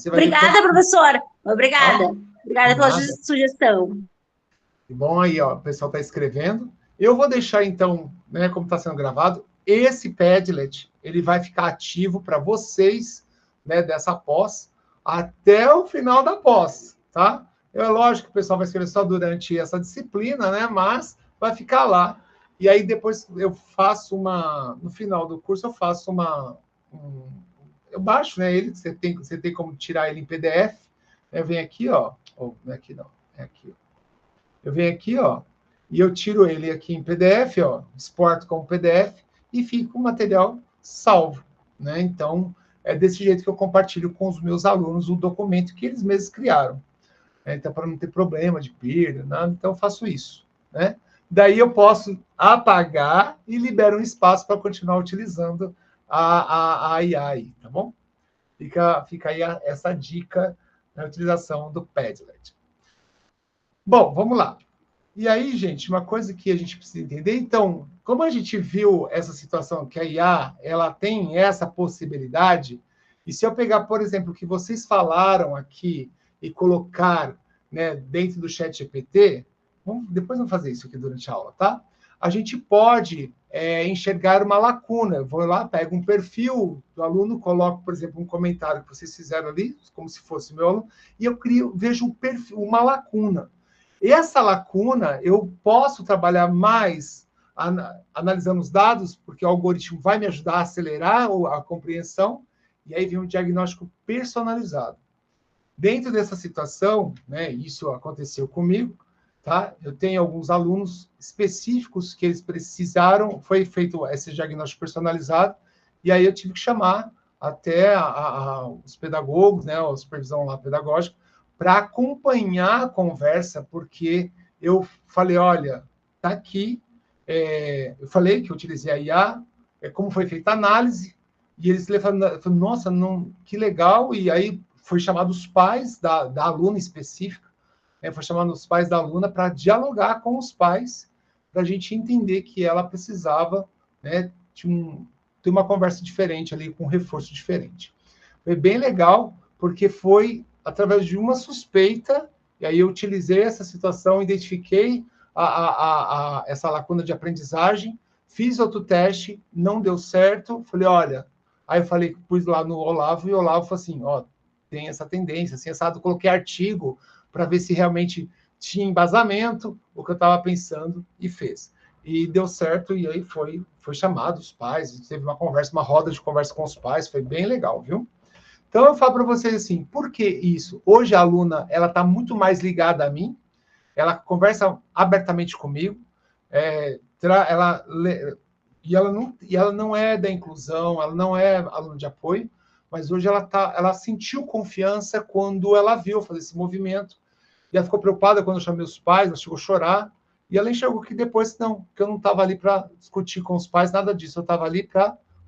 Obrigada, professora. Obrigada. Obrigada pela sugestão. Bom, aí, ó, o pessoal está escrevendo. Eu vou deixar, então, né, como está sendo gravado, esse Padlet, ele vai ficar ativo para vocês, né, dessa pós, até o final da pós, tá? É lógico que o pessoal vai escrever só durante essa disciplina, né, mas vai ficar lá. E aí, depois, eu faço no final do curso, eu faço eu baixo, né, ele, você tem como tirar ele em PDF, eu venho aqui, ó, não é aqui não, é aqui, ó. Eu venho aqui, ó, e eu tiro ele aqui em PDF, ó, exporto como PDF e fica o material salvo, né? Então, é desse jeito que eu compartilho com os meus alunos o documento que eles mesmos criaram. Né? Então, para não ter problema de perda, nada, então eu faço isso, né? Daí eu posso apagar e libero um espaço para continuar utilizando a IA aí, tá bom? Fica aí essa dica na utilização do Padlet. Bom, vamos lá. E aí, gente, uma coisa que a gente precisa entender, então, como a gente viu essa situação que a IA, ela tem essa possibilidade, e se eu pegar, por exemplo, o que vocês falaram aqui e colocar, né, dentro do chat GPT, depois vamos fazer isso aqui durante a aula, tá? A gente pode enxergar uma lacuna. Eu vou lá, pego um perfil do aluno, coloco, por exemplo, um comentário que vocês fizeram ali, como se fosse meu aluno, e eu vejo um perfil, uma lacuna. Essa lacuna, eu posso trabalhar mais analisando os dados, porque o algoritmo vai me ajudar a acelerar a compreensão, e aí vem um diagnóstico personalizado. Dentro dessa situação, né, isso aconteceu comigo, tá? Eu tenho alguns alunos específicos que eles precisaram, foi feito esse diagnóstico personalizado, e aí eu tive que chamar até os pedagogos, né, a supervisão lá pedagógica, para acompanhar a conversa, porque eu falei, olha, tá aqui, eu falei que eu utilizei a IA, como foi feita a análise, e eles falaram, nossa, não, que legal, e aí foi chamado os pais da aluna específica, foi chamado os pais da aluna para dialogar com os pais, para a gente entender que ela precisava, né, ter uma conversa diferente ali, com um reforço diferente. Foi bem legal, porque foi através de uma suspeita, e aí eu utilizei essa situação, identifiquei essa lacuna de aprendizagem, fiz outro teste, não deu certo, falei, olha, aí eu falei, pus lá no Olavo, e o Olavo falou assim, ó, tem essa tendência, assim, assado, coloquei artigo para ver se realmente tinha embasamento o que eu estava pensando, e fez. E deu certo, e aí foi chamado os pais, teve uma conversa, uma roda de conversa com os pais, foi bem legal, viu? Então, eu falo para vocês assim, por que isso? Hoje a aluna, ela está muito mais ligada a mim, ela conversa abertamente comigo, ela não é da inclusão, ela não é aluna de apoio, mas hoje ela sentiu confiança quando ela viu fazer esse movimento, e ela ficou preocupada quando eu chamei os pais, ela chegou a chorar, e ela enxergou que depois, não, que eu não estava ali para discutir com os pais, nada disso, eu estava ali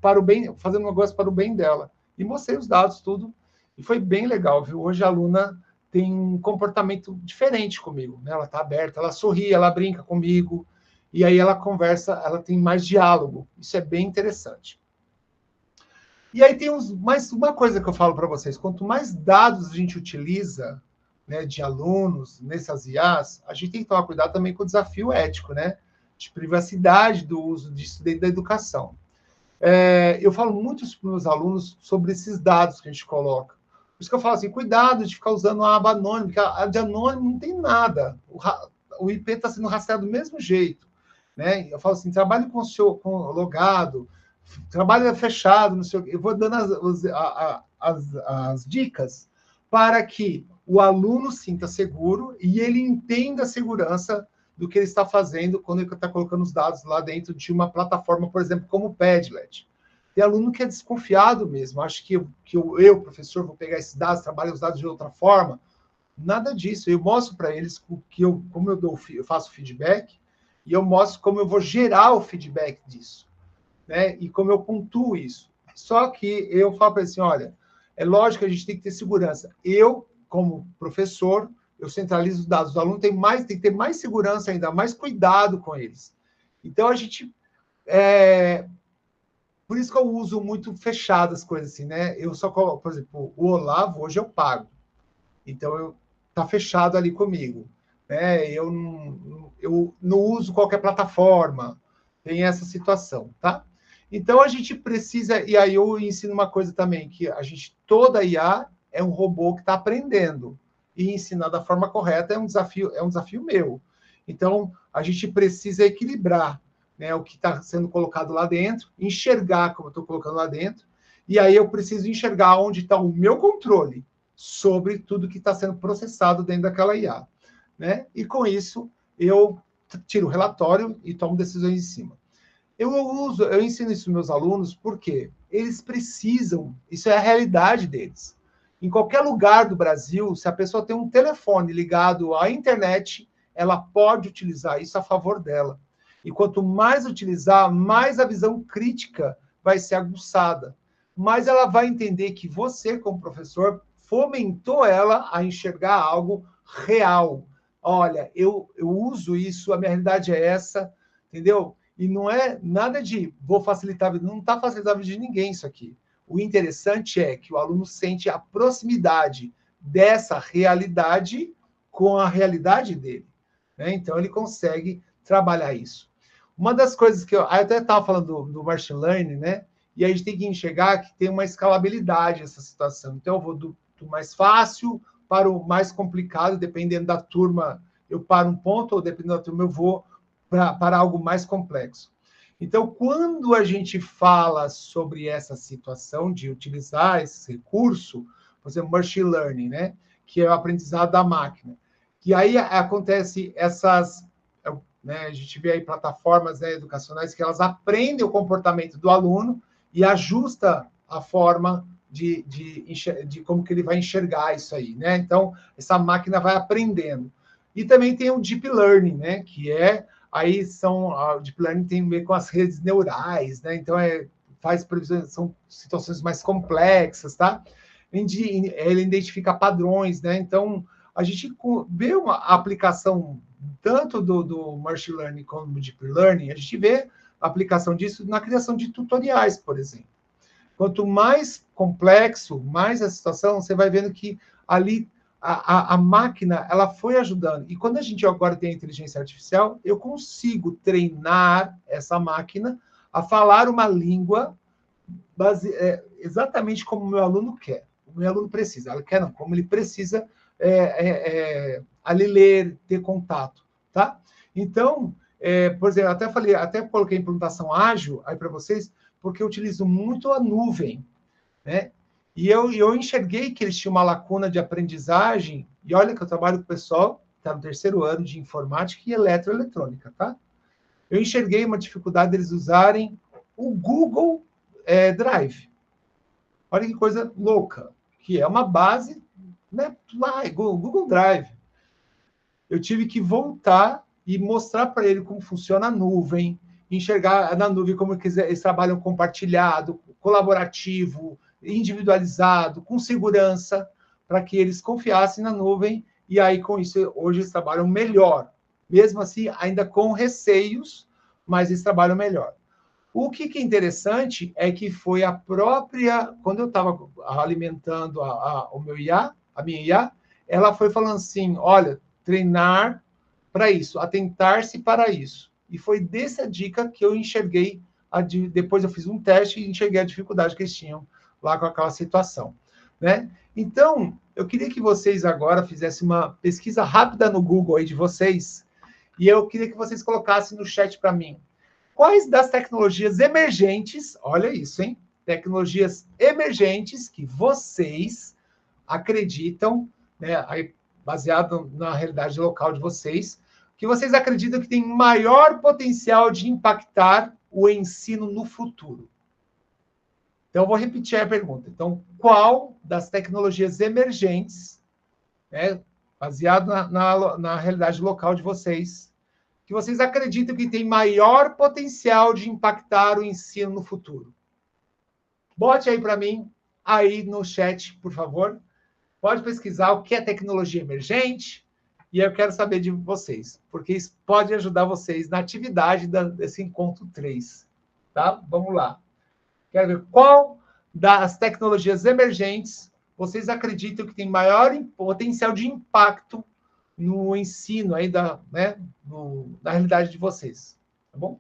para o bem, fazendo um negócio para o bem dela. E mostrei os dados, tudo, e foi bem legal, viu? Hoje a aluna tem um comportamento diferente comigo, né? Ela está aberta, ela sorri, ela brinca comigo, e aí ela conversa, ela tem mais diálogo. Isso é bem interessante. E aí tem mais uma coisa que eu falo para vocês, quanto mais dados a gente utiliza, né, de alunos nessas IAs, a gente tem que tomar cuidado também com o desafio ético, né? De privacidade do uso disso dentro da educação. Eu falo muito para os meus alunos sobre esses dados que a gente coloca. Por isso que eu falo assim, cuidado de ficar usando a aba anônima, porque a de anônimo não tem nada. O IP está sendo rastreado do mesmo jeito. Né? Eu falo assim, trabalhe com logado, trabalhe fechado, não sei o quê. Eu vou dando as dicas para que o aluno sinta seguro e ele entenda a segurança do que ele está fazendo quando ele está colocando os dados lá dentro de uma plataforma, por exemplo, como o Padlet. Tem aluno que é desconfiado mesmo, acho que eu, professor, vou pegar esses dados, trabalhar os dados de outra forma. Nada disso. Eu mostro para eles como eu faço feedback, e eu mostro como eu vou gerar o feedback disso, né? E como eu pontuo isso. Só que eu falo para eles assim, olha, é lógico que a gente tem que ter segurança. Eu, como professor, eu centralizo os dados. O aluno tem que ter mais segurança ainda, mais cuidado com eles. Então, a gente... Por isso que eu uso muito fechado as coisas assim, né? Eu só coloco, por exemplo, o Olavo, hoje eu pago. Então, tá fechado ali comigo. Né? Eu não uso qualquer plataforma. Tem essa situação, tá? Então, a gente precisa... E aí eu ensino uma coisa também, que toda IA é um robô que está aprendendo. E ensinar da forma correta é um desafio meu. Então, a gente precisa equilibrar, né, o que está sendo colocado lá dentro, enxergar como eu estou colocando lá dentro, e aí eu preciso enxergar onde está o meu controle sobre tudo que está sendo processado dentro daquela IA. Né? E com isso, eu tiro o relatório e tomo decisões em cima. Eu ensino isso para meus alunos porque eles precisam, isso é a realidade deles. Em qualquer lugar do Brasil, se a pessoa tem um telefone ligado à internet, ela pode utilizar isso a favor dela. E quanto mais utilizar, mais a visão crítica vai ser aguçada. Mais ela vai entender que você, como professor, fomentou ela a enxergar algo real. Olha, eu uso isso, a minha realidade é essa, entendeu? E não é nada de vou facilitar a vida, não está facilitando a vida de ninguém isso aqui. O interessante é que o aluno sente a proximidade dessa realidade com a realidade dele. Né? Então, ele consegue trabalhar isso. Uma das coisas que eu até estava falando do machine learning, né? E a gente tem que enxergar que tem uma escalabilidade essa situação. Então, eu vou do mais fácil para o mais complicado, dependendo da turma, eu paro um ponto, ou dependendo da turma, eu vou para algo mais complexo. Então, quando a gente fala sobre essa situação de utilizar esse recurso, por exemplo, machine learning, né? Que é o aprendizado da máquina, que aí acontece essas... Né, a gente vê aí plataformas, né, educacionais que elas aprendem o comportamento do aluno e ajusta a forma de como que ele vai enxergar isso aí, né? Então, essa máquina vai aprendendo. E também tem o Deep Learning, né? Que a Deep Learning tem a ver com as redes neurais, né? Então, faz previsões, são situações mais complexas, tá? Ele identifica padrões, né? Então, a gente vê uma aplicação tanto do Machine Learning como do Deep Learning, a gente vê a aplicação disso na criação de tutoriais, por exemplo. Quanto mais complexo, mais a situação, você vai vendo que ali a máquina ela foi ajudando. E quando a gente agora tem a inteligência artificial, eu consigo treinar essa máquina a falar uma língua exatamente como o meu aluno quer. O meu aluno precisa. Ela quer não, como ele precisa ali ler, ter contato, tá? Então, por exemplo, até coloquei implementação ágil aí para vocês, porque eu utilizo muito a nuvem, né? E eu enxerguei que eles tinham uma lacuna de aprendizagem, e olha que eu trabalho com o pessoal que está no 3º ano de informática e eletroeletrônica, tá? Eu enxerguei uma dificuldade deles usarem o Google Drive. Olha que coisa louca, que é uma base, né? Lá, Google Drive. Eu tive que voltar e mostrar para ele como funciona a nuvem, enxergar na nuvem como eles trabalham compartilhado, colaborativo, individualizado, com segurança, para que eles confiassem na nuvem, e aí, com isso, hoje eles trabalham melhor. Mesmo assim, ainda com receios, mas eles trabalham melhor. O que é interessante é que foi a própria... Quando eu estava alimentando o meu IA, a minha IA, ela foi falando assim, olha, treinar para isso, atentar-se para isso. E foi dessa dica que eu enxerguei, depois eu fiz um teste e enxerguei a dificuldade que eles tinham lá com aquela situação, né? Então, eu queria que vocês agora fizessem uma pesquisa rápida no Google aí de vocês, e eu queria que vocês colocassem no chat para mim, quais das tecnologias emergentes, olha isso, hein? Tecnologias emergentes que vocês acreditam, né, aí, baseado na realidade local de vocês, que vocês acreditam que tem maior potencial de impactar o ensino no futuro. Então, eu vou repetir a pergunta. Então, qual das tecnologias emergentes, né, baseado na realidade local de vocês, que vocês acreditam que tem maior potencial de impactar o ensino no futuro? Bote aí para mim, aí no chat, por favor. Pode pesquisar o que é tecnologia emergente, e eu quero saber de vocês, porque isso pode ajudar vocês na atividade desse encontro 3. Tá? Vamos lá. Quero ver qual das tecnologias emergentes vocês acreditam que tem maior potencial de impacto no ensino aí da realidade de vocês. Tá bom?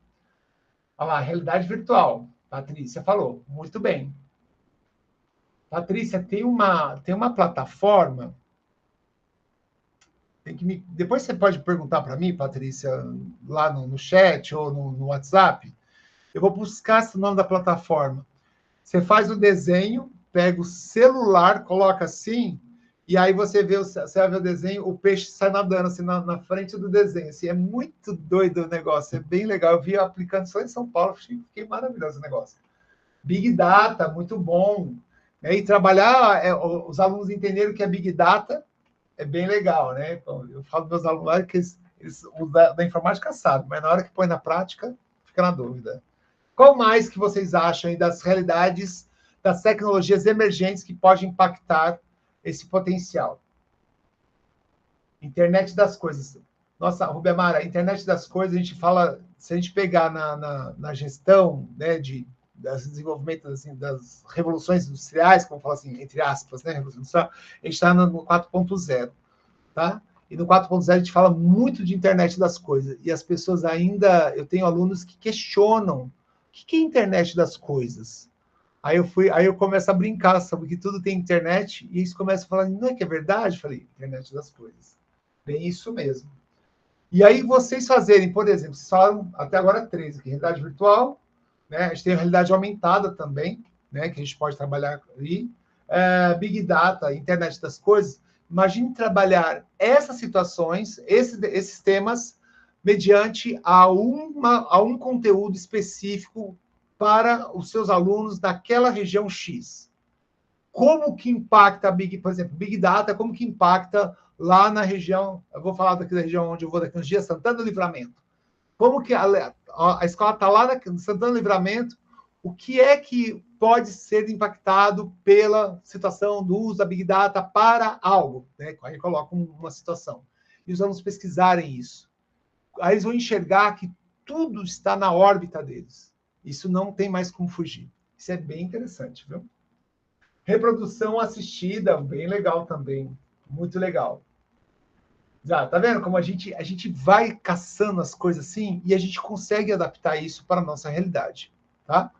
Olha lá, realidade virtual. Patrícia falou. Muito bem. Patrícia, tem uma plataforma. Depois você pode perguntar para mim, Patrícia, lá no chat ou no WhatsApp. Eu vou buscar o nome da plataforma. Você faz o desenho, pega o celular, coloca assim, e aí você vai ver o desenho, o peixe sai nadando assim na frente do desenho. Assim, é muito doido o negócio, é bem legal. Eu vi aplicando só em São Paulo, fiquei maravilhoso o negócio. Big Data, muito bom. E trabalhar, os alunos entenderam que é Big Data, é bem legal, né? Então, eu falo para meus alunos lá que eles da informática sabem, mas na hora que põe na prática, fica na dúvida. Qual mais que vocês acham aí das realidades, das tecnologias emergentes que podem impactar esse potencial? Internet das coisas. Nossa, Rubemara, internet das coisas, a gente fala, se a gente pegar na gestão, né, das desenvolvimentos, assim, das revoluções industriais, como fala assim, entre aspas, né, revolução industrial, a gente está no 4.0, tá? E no 4.0 a gente fala muito de internet das coisas, e as pessoas ainda, eu tenho alunos que questionam, o que é internet das coisas? Aí eu começo a brincar, sabe, que tudo tem internet, e eles começam a falar, não é que é verdade? Eu falei, internet das coisas. Bem isso mesmo. E aí vocês fazerem, por exemplo, vocês falaram até agora 3 aqui, realidade virtual, né? A gente tem a realidade aumentada também, né? Que a gente pode trabalhar ali. Big Data, internet das coisas. Imagine trabalhar essas situações, esses temas, mediante a um conteúdo específico para os seus alunos daquela região X. como que impacta, por exemplo, Big Data, como que impacta lá na região, eu vou falar daqui da região onde eu vou daqui uns dias, Santana do Livramento. Como que a escola está lá no Santana do Livramento, o que é que pode ser impactado pela situação do uso da Big Data para algo, né? Aí coloca uma situação. E os alunos pesquisarem isso. Aí eles vão enxergar que tudo está na órbita deles. Isso não tem mais como fugir. Isso é bem interessante, viu? Reprodução assistida, bem legal também. Muito legal. Já, tá vendo como a gente vai caçando as coisas assim e a gente consegue adaptar isso para a nossa realidade, tá?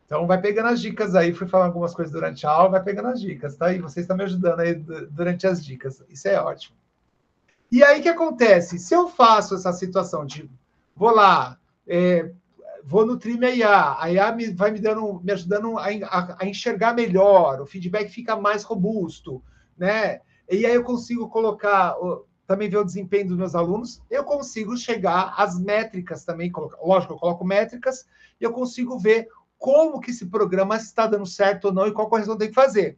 Então, vai pegando as dicas aí. Fui falar algumas coisas durante a aula, vai pegando as dicas, tá? E vocês estão me ajudando aí durante as dicas. Isso é ótimo. E aí, o que acontece? Se eu faço essa situação de vou lá, vou nutrir minha IA, a IA vai me ajudando a enxergar melhor, o feedback fica mais robusto, né? E aí eu consigo colocar, também ver o desempenho dos meus alunos, eu consigo chegar às métricas também, lógico, eu coloco métricas, e eu consigo ver como que esse programa está dando certo ou não e qual correção tem que fazer.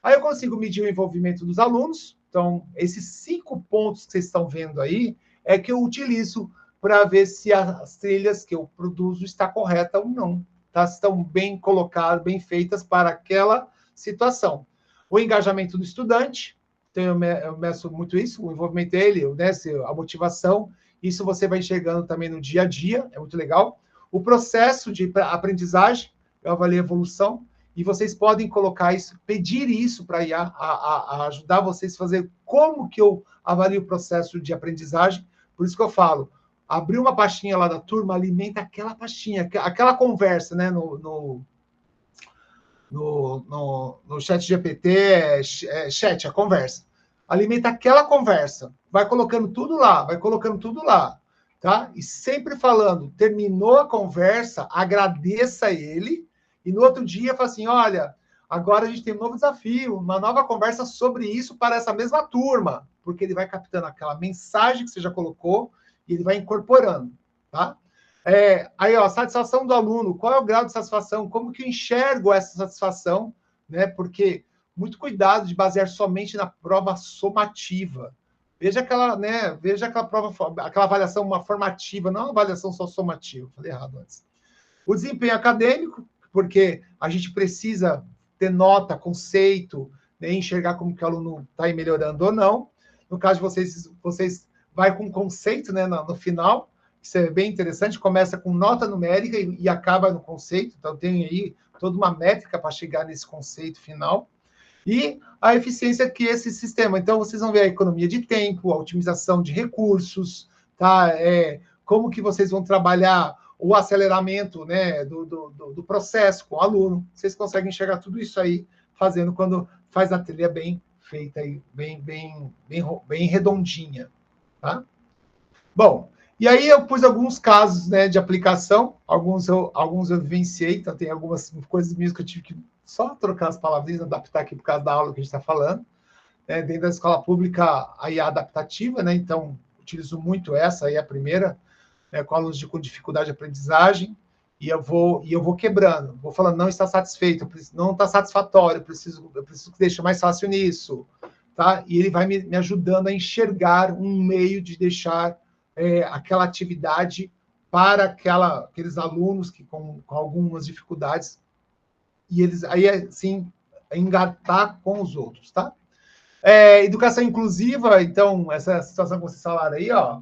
Aí eu consigo medir o envolvimento dos alunos. Então, esses 5 pontos que vocês estão vendo aí é que eu utilizo para ver se as trilhas que eu produzo estão corretas ou não, tá? Estão bem colocadas, bem feitas para aquela situação. O engajamento do estudante, então eu meço muito isso, o envolvimento dele, né, a motivação, isso você vai enxergando também no dia a dia, é muito legal. O processo de aprendizagem, eu avalio a evolução, e vocês podem colocar isso, pedir isso para a IA, a ajudar vocês a fazer como que eu avalio o processo de aprendizagem. Por isso que eu falo, abrir uma pastinha lá da turma, alimenta aquela pastinha, aquela conversa, né, no chat GPT, chat, a conversa. Alimenta aquela conversa, vai colocando tudo lá, tá? E sempre falando, terminou a conversa, agradeça ele, e no outro dia fala assim, olha, agora a gente tem um novo desafio, uma nova conversa sobre isso para essa mesma turma, porque ele vai captando aquela mensagem que você já colocou e ele vai incorporando, tá? Aí, ó, satisfação do aluno, qual é o grau de satisfação? Como que eu enxergo essa satisfação, né? Porque muito cuidado de basear somente na prova somativa. Veja aquela prova, aquela avaliação uma formativa, não uma avaliação só somativa. Falei errado antes. O desempenho acadêmico, porque a gente precisa ter nota, conceito, né, enxergar como que o aluno está melhorando ou não. No caso de vocês vai com conceito, né, no final. Isso é bem interessante. Começa com nota numérica e acaba no conceito. Então tem aí toda uma métrica para chegar nesse conceito final. E a eficiência que esse sistema. Então, vocês vão ver a economia de tempo, a otimização de recursos, tá? Como que vocês vão trabalhar o aceleramento, né, do processo com o aluno. Vocês conseguem enxergar tudo isso aí fazendo quando faz a trilha bem feita, e bem redondinha, tá? Bom, e aí eu pus alguns casos, né, de aplicação, alguns eu vivenciei, então tem algumas coisas minhas que eu tive que só trocar as palavrinhas, adaptar aqui por causa da aula que a gente está falando. Dentro da escola pública, a IA adaptativa, né? Então, utilizo muito essa, aí a primeira, né, com alunos com dificuldade de aprendizagem, e eu vou quebrando, vou falando, não está satisfeito, não está satisfatório, eu preciso que deixe mais fácil nisso, tá? E ele vai me ajudando a enxergar um meio de deixar aquela atividade para aqueles alunos que com algumas dificuldades, e eles aí, assim, engatar com os outros, tá? Educação inclusiva, então, essa situação que vocês falaram aí, ó,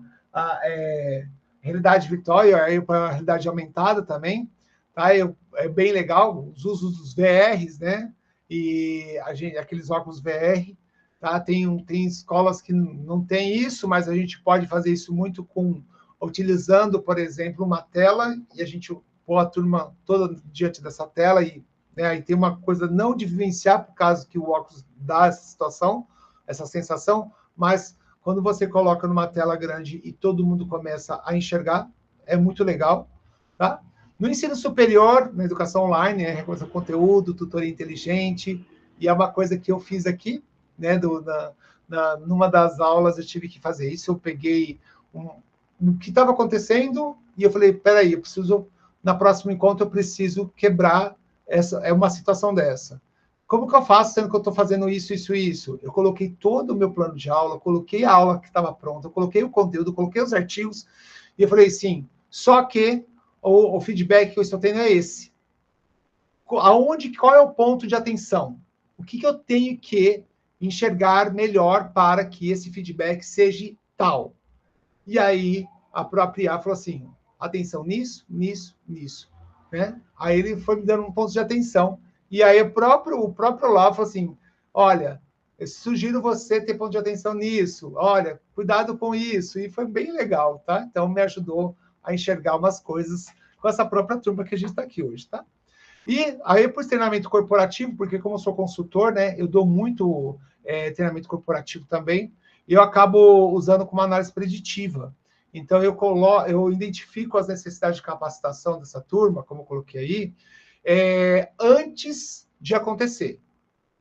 realidade virtual, aí para a realidade aumentada também, tá? É bem legal, os usos dos VRs, né? E aqueles óculos VR, tá? Tem escolas que não tem isso, mas a gente pode fazer isso muito utilizando, por exemplo, uma tela, e a gente pôr a turma toda diante dessa tela, e né, aí tem uma coisa não de vivenciar, por causa que o óculos dá essa situação, essa sensação, mas quando você coloca numa tela grande e todo mundo começa a enxergar, é muito legal, tá? No ensino superior, na educação online, reconhecimento do conteúdo, tutoria inteligente, e é uma coisa que eu fiz aqui, né, numa das aulas eu tive que fazer isso, eu peguei o que estava acontecendo e eu falei, peraí, na próximo encontro eu preciso quebrar uma situação dessa. Como que eu faço sendo que eu estou fazendo isso, isso, isso? Eu coloquei todo o meu plano de aula, coloquei a aula que estava pronta, eu coloquei o conteúdo, coloquei os artigos, e eu falei assim, só que o feedback que eu estou tendo é esse. Qual é o ponto de atenção? O que eu tenho que enxergar melhor para que esse feedback seja tal? E aí, a própria IA falou assim, atenção nisso, nisso, nisso. Né? Aí ele foi me dando um ponto de atenção. E aí o próprio Olavo falou assim, olha, eu sugiro você ter ponto de atenção nisso. Olha, cuidado com isso. E foi bem legal, tá? Então, me ajudou a enxergar umas coisas com essa própria turma que a gente está aqui hoje, tá? E aí, por treinamento corporativo, porque como eu sou consultor, né, eu dou muito treinamento corporativo também, e eu acabo usando como análise preditiva. Então, eu identifico as necessidades de capacitação dessa turma, como eu coloquei aí, antes de acontecer,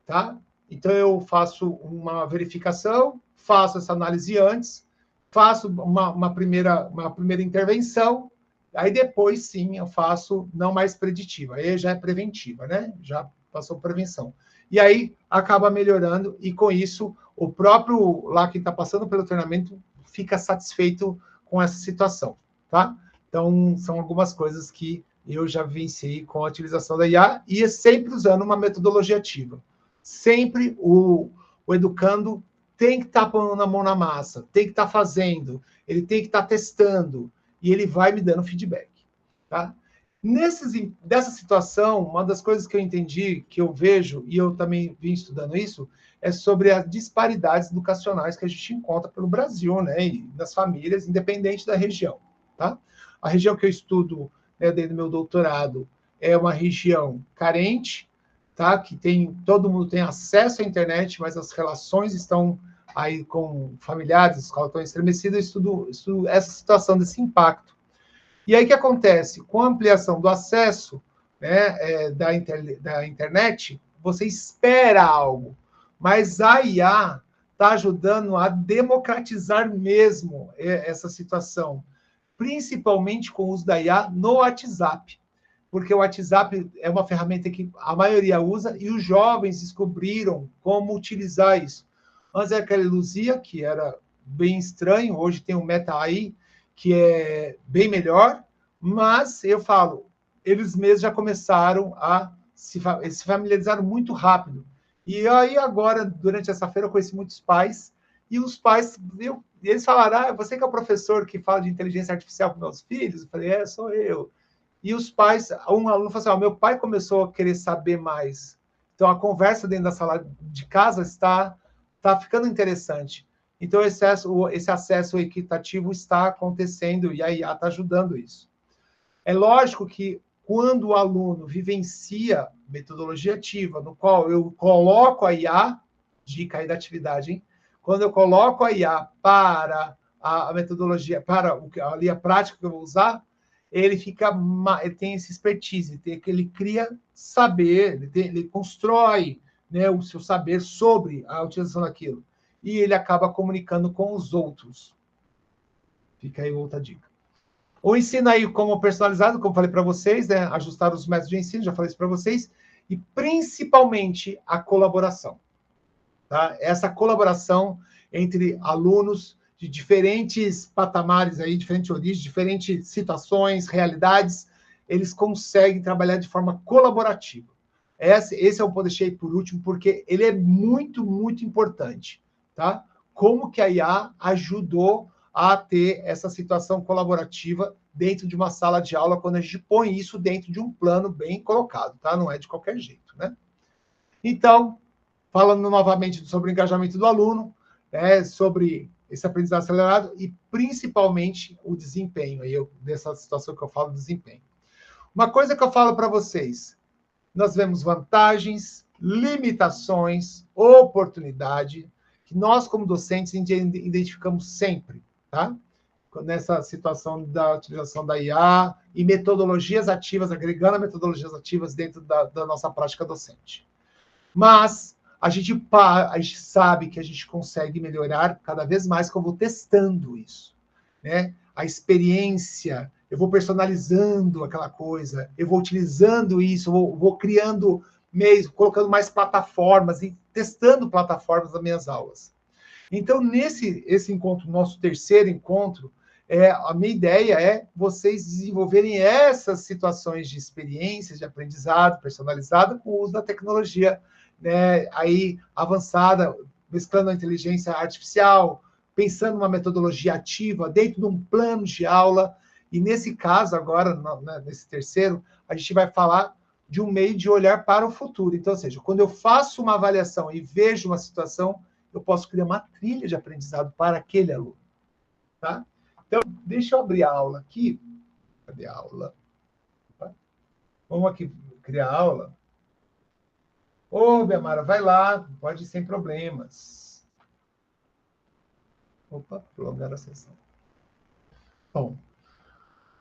tá? Então, eu faço uma verificação, faço essa análise antes, faço uma primeira intervenção, aí depois, sim, eu faço não mais preditiva, aí já é preventiva, né? Já passou prevenção. E aí acaba melhorando, e com isso, o próprio lá quem está passando pelo treinamento fica satisfeito com essa situação, tá? Então, são algumas coisas que eu já vivenciei com a utilização da IA, e é sempre usando uma metodologia ativa. Sempre o educando tem que estar pondo a mão na massa, tem que estar fazendo, ele tem que estar testando, e ele vai me dando feedback, tá? Dessa situação, uma das coisas que eu entendi, que eu vejo, e eu também vim estudando isso, é sobre as disparidades educacionais que a gente encontra pelo Brasil, né, e nas famílias, independente da região, tá? A região que eu estudo, né, dentro do meu doutorado, é uma região carente, tá? Que todo mundo tem acesso à internet, mas as relações estão aí com familiares, as escolas estão estremecidas, eu estudo essa situação desse impacto. E aí o que acontece? Com a ampliação do acesso, né, da internet, você espera algo, mas a IA está ajudando a democratizar mesmo essa situação, principalmente com o uso da IA no WhatsApp, porque o WhatsApp é uma ferramenta que a maioria usa e os jovens descobriram como utilizar isso. Antes era aquela Luzia, que era bem estranho, hoje tem o Meta AI, que é bem melhor, mas eu falo, eles mesmos já começaram a se familiarizaram muito rápido. E aí agora, durante essa feira, eu conheci muitos pais, e os pais, eles falaram, você que é o professor que fala de inteligência artificial com meus filhos? Eu falei, sou eu. E os pais, um aluno falou assim, meu pai começou a querer saber mais. Então, a conversa dentro da sala de casa está ficando interessante. Então, esse acesso equitativo está acontecendo e a IA está ajudando isso. É lógico que quando o aluno vivencia metodologia ativa, no qual eu coloco a IA, dica aí da atividade, hein? Quando eu coloco a IA para a metodologia, para ali a prática que eu vou usar, ele tem esse expertise, ele cria saber, ele constrói, né, o seu saber sobre a utilização daquilo. E ele acaba comunicando com os outros. Fica aí outra dica. O ensino aí como personalizado, como falei para vocês, né, ajustar os métodos de ensino, já falei isso para vocês, e principalmente a colaboração. Tá? Essa colaboração entre alunos de diferentes patamares, aí, diferentes origens, diferentes situações, realidades, eles conseguem trabalhar de forma colaborativa. Esse eu deixei por último, porque ele é muito, muito importante. Tá? Como que a IA ajudou a ter essa situação colaborativa dentro de uma sala de aula, quando a gente põe isso dentro de um plano bem colocado, tá? Não é de qualquer jeito, né? Então, falando novamente sobre o engajamento do aluno, sobre esse aprendizado acelerado e principalmente o desempenho, aí dessa situação que eu falo, desempenho. Uma coisa que eu falo para vocês, nós vemos vantagens, limitações, oportunidade, que nós, como docentes, identificamos sempre, tá? Nessa situação da utilização da IA e metodologias ativas, agregando metodologias ativas dentro da nossa prática docente. Mas a gente sabe que a gente consegue melhorar cada vez mais quando eu vou testando isso, né? A experiência, eu vou personalizando aquela coisa, eu vou utilizando isso, vou criando mês, colocando mais plataformas e testando plataformas nas minhas aulas. Então, esse encontro, nosso terceiro encontro, a minha ideia é vocês desenvolverem essas situações de experiências, de aprendizado personalizado com o uso da tecnologia, né, aí avançada, mesclando a inteligência artificial, pensando numa metodologia ativa dentro de um plano de aula. E nesse caso, agora, nesse terceiro, a gente vai falar de um meio de olhar para o futuro. Então, ou seja, quando eu faço uma avaliação e vejo uma situação, eu posso criar uma trilha de aprendizado para aquele aluno. Tá? Então, deixa eu abrir a aula aqui. Cadê a aula? Vamos aqui criar a aula. Ô, Biamara, vai lá, pode ir sem problemas. Opa, prolongar a sessão. Bom,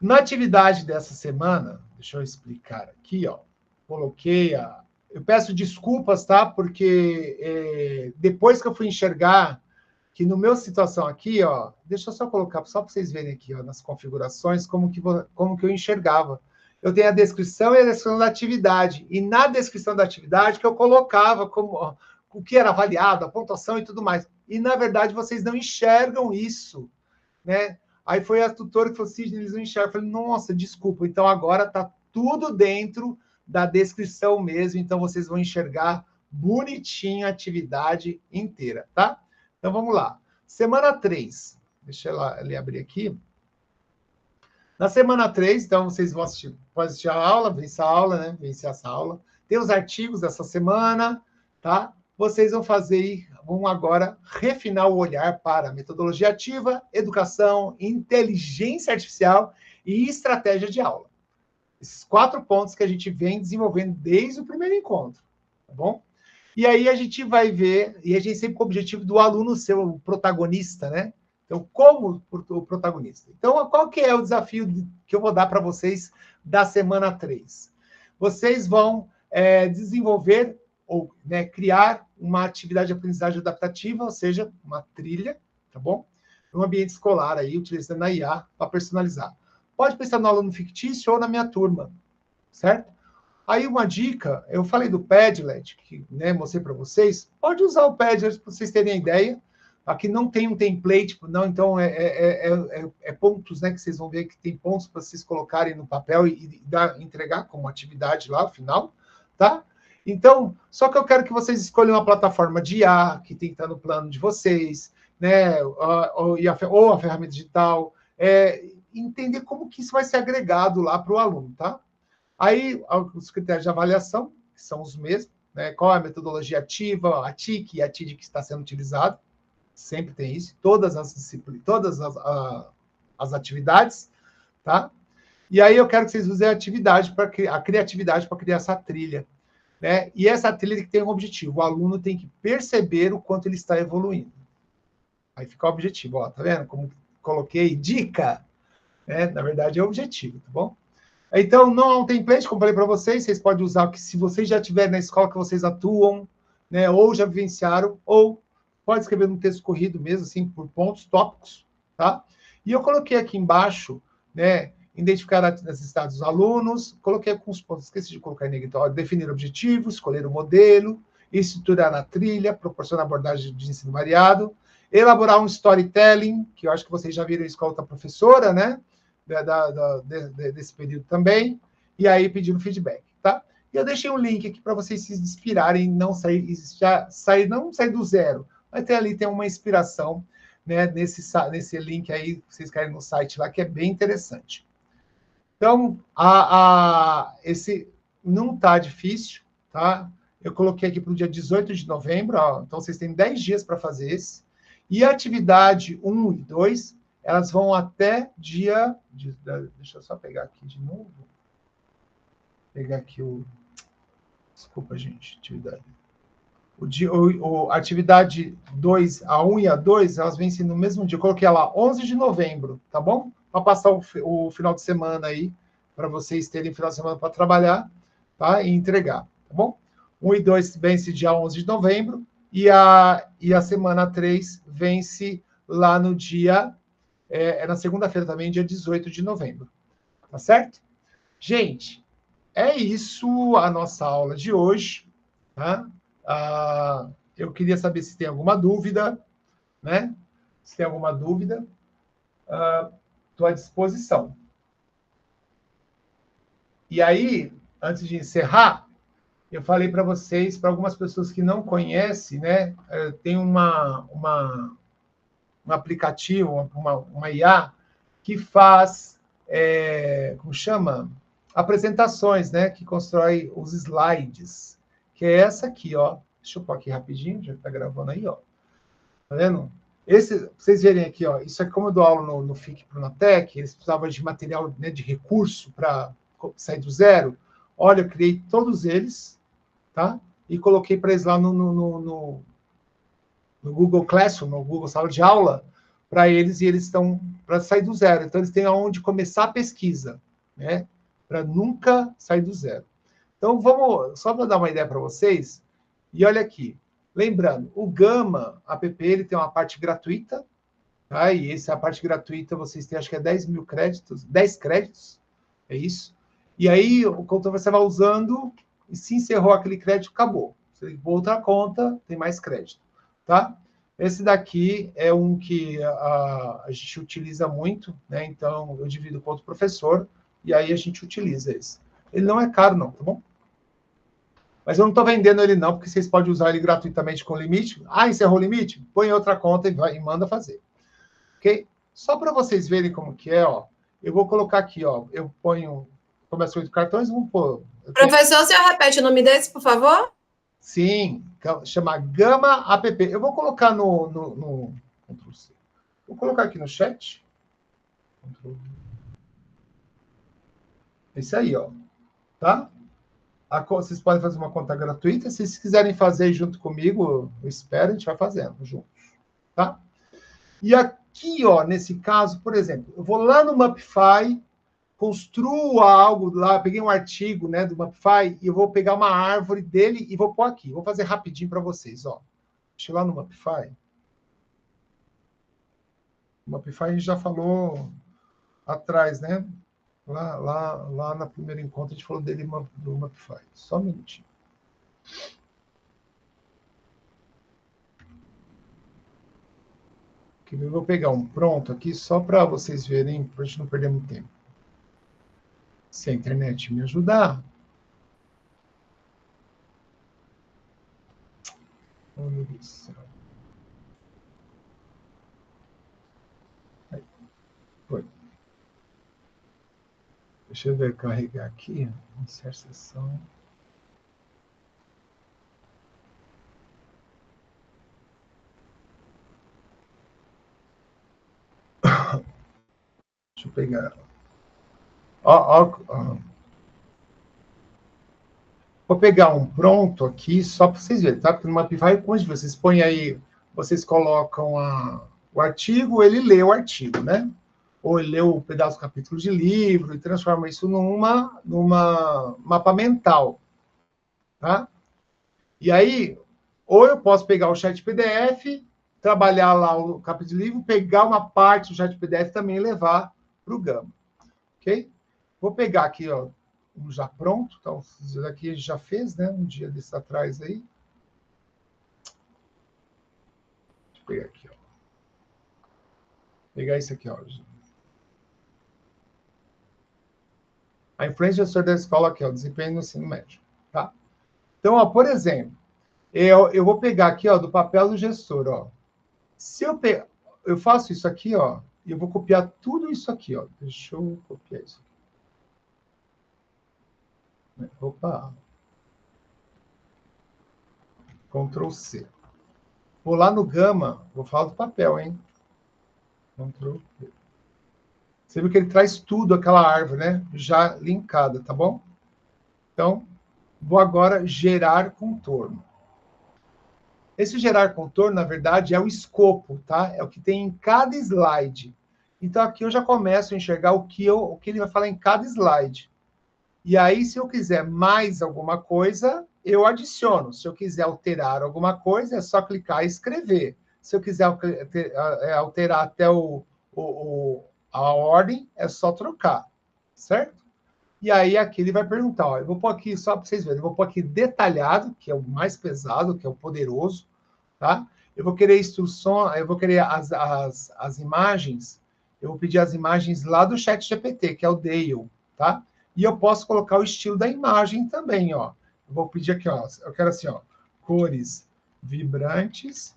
na atividade dessa semana, deixa eu explicar aqui, ó. Coloquei a... Eu peço desculpas, tá? Porque depois que eu fui enxergar que no meu situação aqui, ó, deixa eu só colocar, só para vocês verem aqui, ó, nas configurações, como que eu enxergava. Eu tenho a descrição e a descrição da atividade. E na descrição da atividade que eu colocava como ó, o que era avaliado, a pontuação e tudo mais. E, na verdade, vocês não enxergam isso, né? Aí foi a tutora que falou assim, eles não enxergam. Eu falei, nossa, desculpa. Então, agora está tudo dentro da descrição mesmo. Então, vocês vão enxergar bonitinho a atividade inteira, tá? Então, vamos lá. Semana 3. Deixa ele abrir aqui. Na semana 3, então, vocês vão assistir, pode assistir a aula, vencer a aula, né? Vencer essa aula. Tem os artigos dessa semana, tá? Vocês vão agora refinar o olhar para metodologia ativa, educação, inteligência artificial e estratégia de aula. Esses 4 pontos que a gente vem desenvolvendo desde o primeiro encontro, tá bom? E aí a gente vai ver, e a gente sempre com o objetivo do aluno ser o protagonista, né? Então, como o protagonista? Então, qual que é o desafio que eu vou dar para vocês da semana 3? Vocês vão desenvolver ou criar uma atividade de aprendizagem adaptativa, ou seja, uma trilha, tá bom? No ambiente escolar, aí, utilizando a IA para personalizar. Pode pensar no aluno fictício ou na minha turma, certo? Aí uma dica, eu falei do Padlet, que mostrei para vocês, pode usar o Padlet para vocês terem ideia. Aqui não tem um template, não, então é pontos, né, que vocês vão ver que tem pontos para vocês colocarem no papel e entregar como atividade lá no final, tá? Então, só que eu quero que vocês escolham uma plataforma de IA, que tem que estar no plano de vocês, né, ou a ferramenta digital, entender como que isso vai ser agregado lá para o aluno, tá? Aí, os critérios de avaliação, que são os mesmos, né? Qual é a metodologia ativa, a TIC e a TID que está sendo utilizado, sempre tem isso, todas as disciplinas, todas as atividades, tá? E aí eu quero que vocês usem a criatividade para criar essa trilha, né? E essa trilha tem que ter um objetivo, o aluno tem que perceber o quanto ele está evoluindo. Aí fica o objetivo, ó, tá vendo? Como coloquei dica, né? Na verdade é o objetivo, tá bom? Então, não há um template, como falei para vocês, vocês podem usar que se vocês já tiverem na escola que vocês atuam, né, ou já vivenciaram, ou pode escrever num texto corrido mesmo, assim, por pontos, tópicos, tá? E eu coloquei aqui embaixo, né, identificar as necessidades dos alunos, coloquei alguns pontos, esqueci de colocar em negrito, definir objetivos, escolher o modelo, estruturar a trilha, proporcionar abordagem de ensino variado, elaborar um storytelling, que eu acho que vocês já viram em escola da professora, né? Desse período também, e aí pedindo feedback, tá? E eu deixei um link aqui para vocês se inspirarem, não sair do zero, mas tem uma inspiração, né, nesse link aí, vocês querem no site lá, que é bem interessante. Então, esse não tá difícil, tá? Eu coloquei aqui para o dia 18 de novembro, ó, então vocês têm 10 dias para fazer esse. E a atividade 1 e 2, elas vão até dia... Deixa eu só pegar aqui de novo. Pegar aqui Desculpa, gente, atividade. A atividade 2, a 1 e a 2, elas vêm no mesmo dia. Eu coloquei lá 11 de novembro, tá bom? Para passar o final de semana aí, para vocês terem final de semana para trabalhar, tá? E entregar, tá bom? 1 e 2 vence dia 11 de novembro, e a semana 3 vence lá no dia... na segunda-feira também, dia 18 de novembro. Tá certo? Gente, é isso a nossa aula de hoje. Tá? Eu queria saber se tem alguma dúvida, né? Se tem alguma dúvida, estou à disposição. E aí, antes de encerrar, eu falei para vocês, para algumas pessoas que não conhecem, né? Tem um aplicativo, uma IA, que faz, como chama? Apresentações, né? Que constrói os slides, que é essa aqui, ó. Deixa eu pôr aqui rapidinho, já está gravando aí, ó. Tá vendo? Pra vocês verem aqui, ó. Isso é como eu dou aula no FIC Pronatec, eles precisavam de material, né, de recurso para sair do zero. Olha, eu criei todos eles, tá? E coloquei para eles lá no Google Classroom, no Google Sala de Aula, para eles, e eles estão para sair do zero. Então, eles têm aonde começar a pesquisa, né? Para nunca sair do zero. Então, vamos, só para dar uma ideia para vocês, e olha aqui, lembrando, o Gama App, ele tem uma parte gratuita, tá? E essa parte gratuita, vocês têm, acho que é 10 mil créditos, 10 créditos, é isso. E aí, quando você vai usando, e se encerrou aquele crédito, acabou. Você liga outra conta, tem mais crédito, tá? Esse daqui é um que a gente utiliza muito, né? Então, eu divido com outro professor, e aí a gente utiliza esse. Ele não é caro, não, tá bom? Mas eu não estou vendendo ele, não, porque vocês podem usar ele gratuitamente com limite. Encerrou o limite? Põe outra conta e manda fazer. Ok? Só para vocês verem como que é, ó. Eu vou colocar aqui, ó. Eu ponho... Começa 8 cartões, vamos pôr... Professor, o senhor repete o nome desse, por favor? Sim, chama Gama App. Eu vou colocar no Ctrl+C. Vou colocar aqui no chat. Esse aí, ó. Tá? Vocês podem fazer uma conta gratuita. Se vocês quiserem fazer junto comigo, eu espero, a gente vai fazendo juntos. Tá? E aqui, ó, nesse caso, por exemplo, eu vou lá no Mapify, construo algo lá, peguei um artigo, né, do Mapify, e eu vou pegar uma árvore dele e vou pôr aqui. Vou fazer rapidinho para vocês, ó. Deixa eu ir lá no Mapify. O Mapify a gente já falou atrás, né? Lá na primeira encontro a gente falou dele do Mapify. Só um minutinho. Eu vou pegar um pronto aqui só para vocês verem, para a gente não perder muito tempo. Se a internet me ajudar. Oh, meu Deus do céu. Aí. Foi. Deixa eu ver, carregar aqui. Iniciar sessão. Deixa eu pegar ela. Ó. Vou pegar um pronto aqui, só para vocês verem, tá? Porque no Mapify, onde vocês põem aí, vocês colocam o artigo, ele lê o artigo, né? Ou ele lê o pedaço do capítulo de livro e transforma isso numa mapa mental, tá? E aí, ou eu posso pegar o chat PDF, trabalhar lá o capítulo de livro, pegar uma parte do chat PDF também e levar para o Gama, ok? Vou pegar aqui, ó, um já pronto, então, isso daqui a gente já fez, né? Um dia desses atrás aí. Deixa eu pegar aqui, ó. Pegar isso aqui, ó. A influência do gestor da escola aqui, ó, desempenho no ensino médio, tá? Então, ó, por exemplo, eu vou pegar aqui, ó, do papel do gestor, ó. Se eu faço isso aqui, ó, e eu vou copiar tudo isso aqui, ó. Deixa eu copiar isso aqui. Opa. Ctrl C. Vou lá no Gama, vou falar do papel, hein? Ctrl V. Você viu que ele traz tudo, aquela árvore, né? Já linkada, tá bom? Então, vou agora gerar contorno. Esse gerar contorno, na verdade, é o escopo, tá? É o que tem em cada slide. Então, aqui eu já começo a enxergar o que ele vai falar em cada slide. E aí, se eu quiser mais alguma coisa, eu adiciono. Se eu quiser alterar alguma coisa, é só clicar e escrever. Se eu quiser alterar até a ordem, é só trocar, certo? E aí aqui ele vai perguntar, ó, eu vou pôr aqui, só para vocês verem, eu vou pôr aqui detalhado, que é o mais pesado, que é o poderoso, tá? Eu vou querer instruções, eu vou querer as imagens, eu vou pedir as imagens lá do chat GPT, que é o Dale, tá? E eu posso colocar o estilo da imagem também, ó. Eu vou pedir aqui, ó, eu quero assim, ó, cores vibrantes,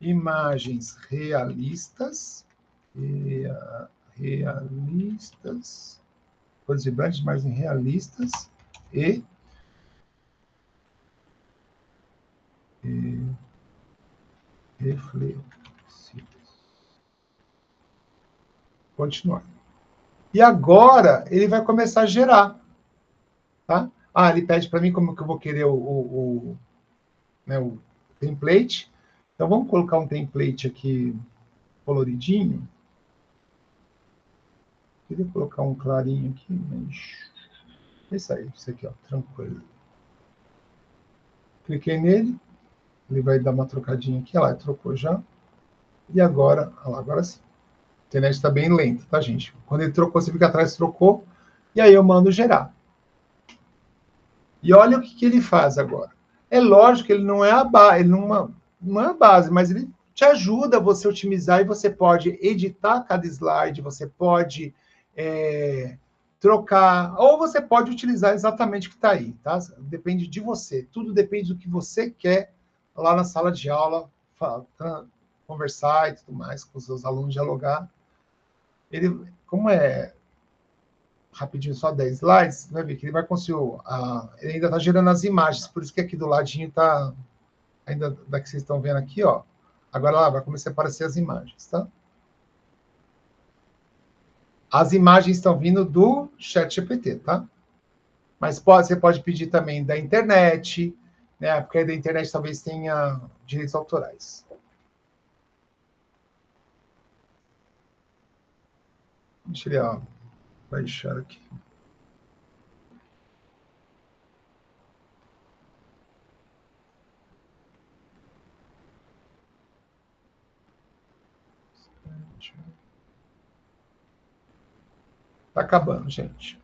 imagens realistas, realistas, cores vibrantes, imagens realistas e reflexivas. Continuar. E agora ele vai começar a gerar, tá? Ah, ele pede para mim como que eu vou querer né, o template. Então vamos colocar um template aqui coloridinho. Queria colocar um clarinho aqui, mas isso aqui, ó, tranquilo. Cliquei nele, ele vai dar uma trocadinha aqui, olha lá, trocou já. E agora, olha lá, agora sim. A internet está bem lenta, tá, gente? Quando ele trocou, você fica atrás, trocou, e aí eu mando gerar. E olha o que ele faz agora. É lógico que ele não é a base, não é a base, mas ele te ajuda a você otimizar e você pode editar cada slide, você pode trocar, ou você pode utilizar exatamente o que está aí, tá? Depende de você. Tudo depende do que você quer lá na sala de aula, conversar e tudo mais, com os seus alunos, dialogar. Ele, como é rapidinho, só 10 slides, você vai ver que ele vai conseguir. Ele ainda está gerando as imagens, por isso que aqui do ladinho está. Ainda daqui vocês estão vendo aqui, ó. Agora lá vai começar a aparecer as imagens, tá? As imagens estão vindo do ChatGPT, tá? Mas você pode pedir também da internet, né? Porque da internet talvez tenha direitos autorais. Deixa ele, ó, baixar aqui. Tá acabando, gente.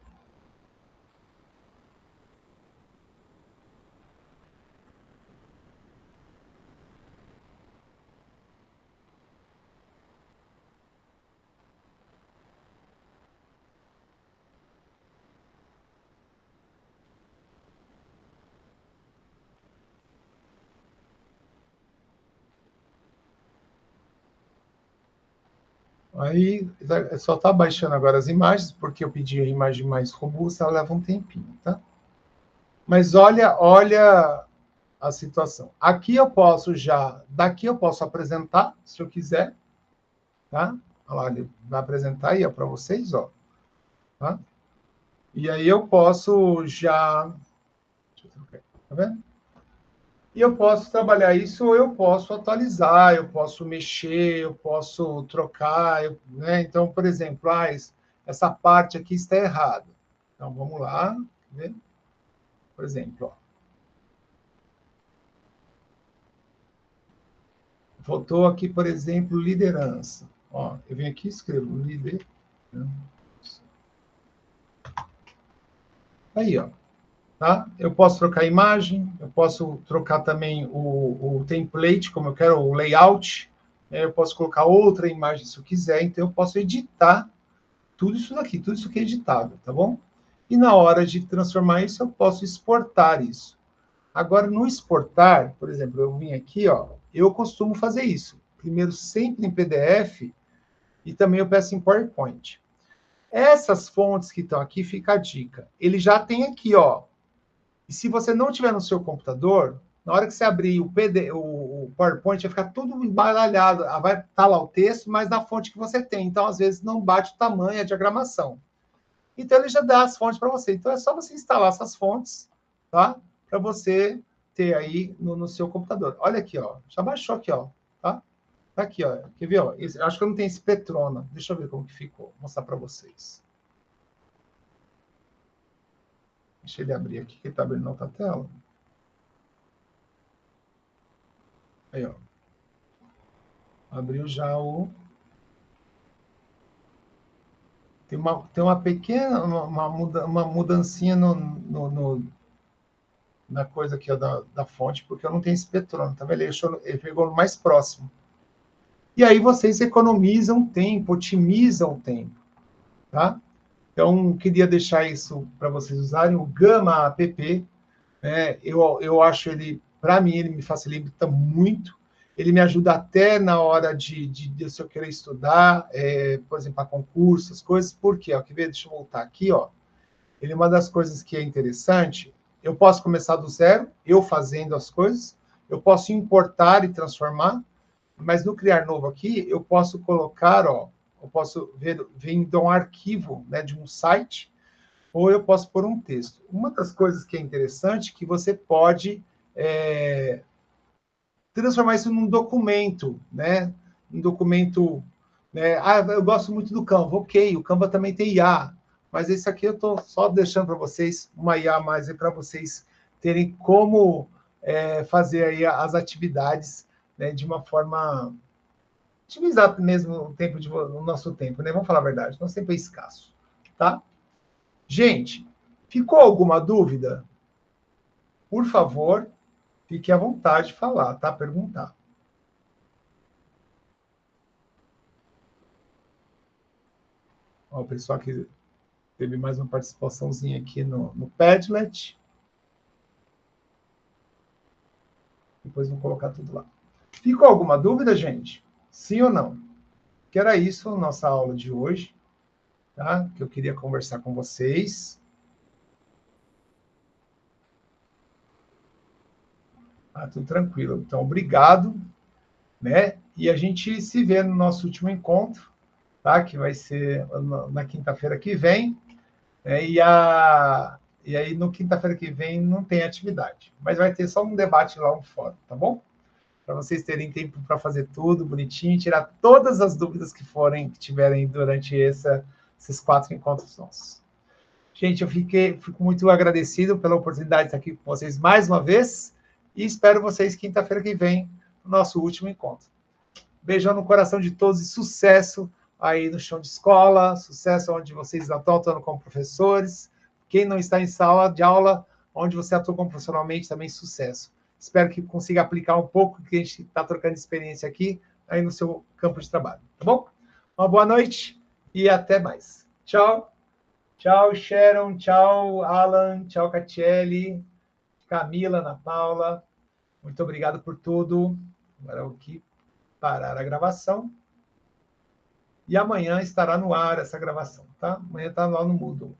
Aí só está baixando agora as imagens, porque eu pedi a imagem mais robusta, ela leva um tempinho, tá? Mas olha a situação. Aqui eu posso daqui eu posso apresentar, se eu quiser, tá? Olha lá, ele vai apresentar aí para vocês, ó. Tá? E aí eu posso já... Deixa eu trocar, tá vendo? E eu posso trabalhar isso, ou eu posso atualizar, eu posso mexer, eu posso trocar, né? Então, por exemplo, essa parte aqui está errada. Então, vamos lá, né? Por exemplo, ó. Faltou aqui, por exemplo, liderança. Ó, eu venho aqui e escrevo liderança. Aí, ó. Tá? Eu posso trocar a imagem, eu posso trocar também o template, como eu quero, o layout, né? Eu posso colocar outra imagem se eu quiser, então eu posso editar tudo isso daqui, tudo isso aqui é editável, tá bom? E na hora de transformar isso, eu posso exportar isso. Agora, no exportar, por exemplo, eu vim aqui, ó, eu costumo fazer isso. Primeiro, sempre em PDF, e também eu peço em PowerPoint. Essas fontes que estão aqui, fica a dica. Ele já tem aqui, ó. E se você não tiver no seu computador, na hora que você abrir o PowerPoint, vai ficar tudo embaralhado. Vai estar lá o texto, mas na fonte que você tem. Então, às vezes, não bate o tamanho, a diagramação. Então, ele já dá as fontes para você. Então, é só você instalar essas fontes, tá? Para você ter aí no seu computador. Olha aqui, ó. Já baixou aqui, ó. Tá? Tá aqui, ó. Quer ver, ó? Acho que eu não tenho esse Petrona. Deixa eu ver como que ficou. Vou mostrar para vocês. Deixa ele abrir aqui, que ele está abrindo outra tela. Aí, ó. Abriu já o Tem uma pequena, uma mudancinha na coisa aqui ó, da fonte, porque eu não tenho esse petrônio, tá vendo? Ele pegou no mais próximo. E aí vocês economizam tempo, otimizam o tempo, tá? Então, queria deixar isso para vocês usarem, o Gama app, né? Eu acho ele, para mim, ele me facilita muito, ele me ajuda até na hora de se eu querer estudar, por exemplo, para concursos, coisas, por quê? Ó, quer ver? Deixa eu voltar aqui, ó. Ele é uma das coisas que é interessante, eu posso começar do zero, eu fazendo as coisas, eu posso importar e transformar, mas no criar novo aqui, eu posso colocar, ó, eu posso ver vindo um arquivo, né, de um site, ou eu posso pôr um texto. Uma das coisas que é interessante é que você pode transformar isso num documento, né? Um documento, né? Ah, eu gosto muito do Canva. Ok, o Canva também tem IA, mas esse aqui eu estou só deixando para vocês uma IA mais para vocês terem como fazer aí as atividades, né, de uma forma otimizar mesmo o nosso tempo, né? Vamos falar a verdade, nosso tempo é escasso, tá? Gente, ficou alguma dúvida? Por favor, fique à vontade de falar, tá? Perguntar. Ó, o pessoal que teve mais uma participaçãozinha aqui no Padlet. Depois vou colocar tudo lá. Ficou alguma dúvida, gente? Sim ou não? Que era isso a nossa aula de hoje, tá? Que eu queria conversar com vocês. Ah, tudo tranquilo. Então, obrigado, né? E a gente se vê no nosso último encontro, tá? Que vai ser na quinta-feira que vem. E aí, no quinta-feira que vem, não tem atividade. Mas vai ter só um debate lá no fórum, tá bom? Para vocês terem tempo para fazer tudo bonitinho, tirar todas as dúvidas que tiverem durante esses 4 encontros nossos. Gente, eu fico muito agradecido pela oportunidade de estar aqui com vocês mais uma vez e espero vocês quinta-feira que vem, no nosso último encontro. Beijão no coração de todos e sucesso aí no chão de escola, sucesso onde vocês estão atuando como professores. Quem não está em sala de aula, onde você atua como profissionalmente, também sucesso. Espero que consiga aplicar um pouco o que a gente está trocando de experiência aqui, aí no seu campo de trabalho, tá bom? Uma boa noite e até mais. Tchau. Tchau, Sharon. Tchau, Alan. Tchau, Catiele. Camila, Ana Paula. Muito obrigado por tudo. Agora eu vou aqui parar a gravação. E amanhã estará no ar essa gravação, tá? Amanhã está lá no Moodle.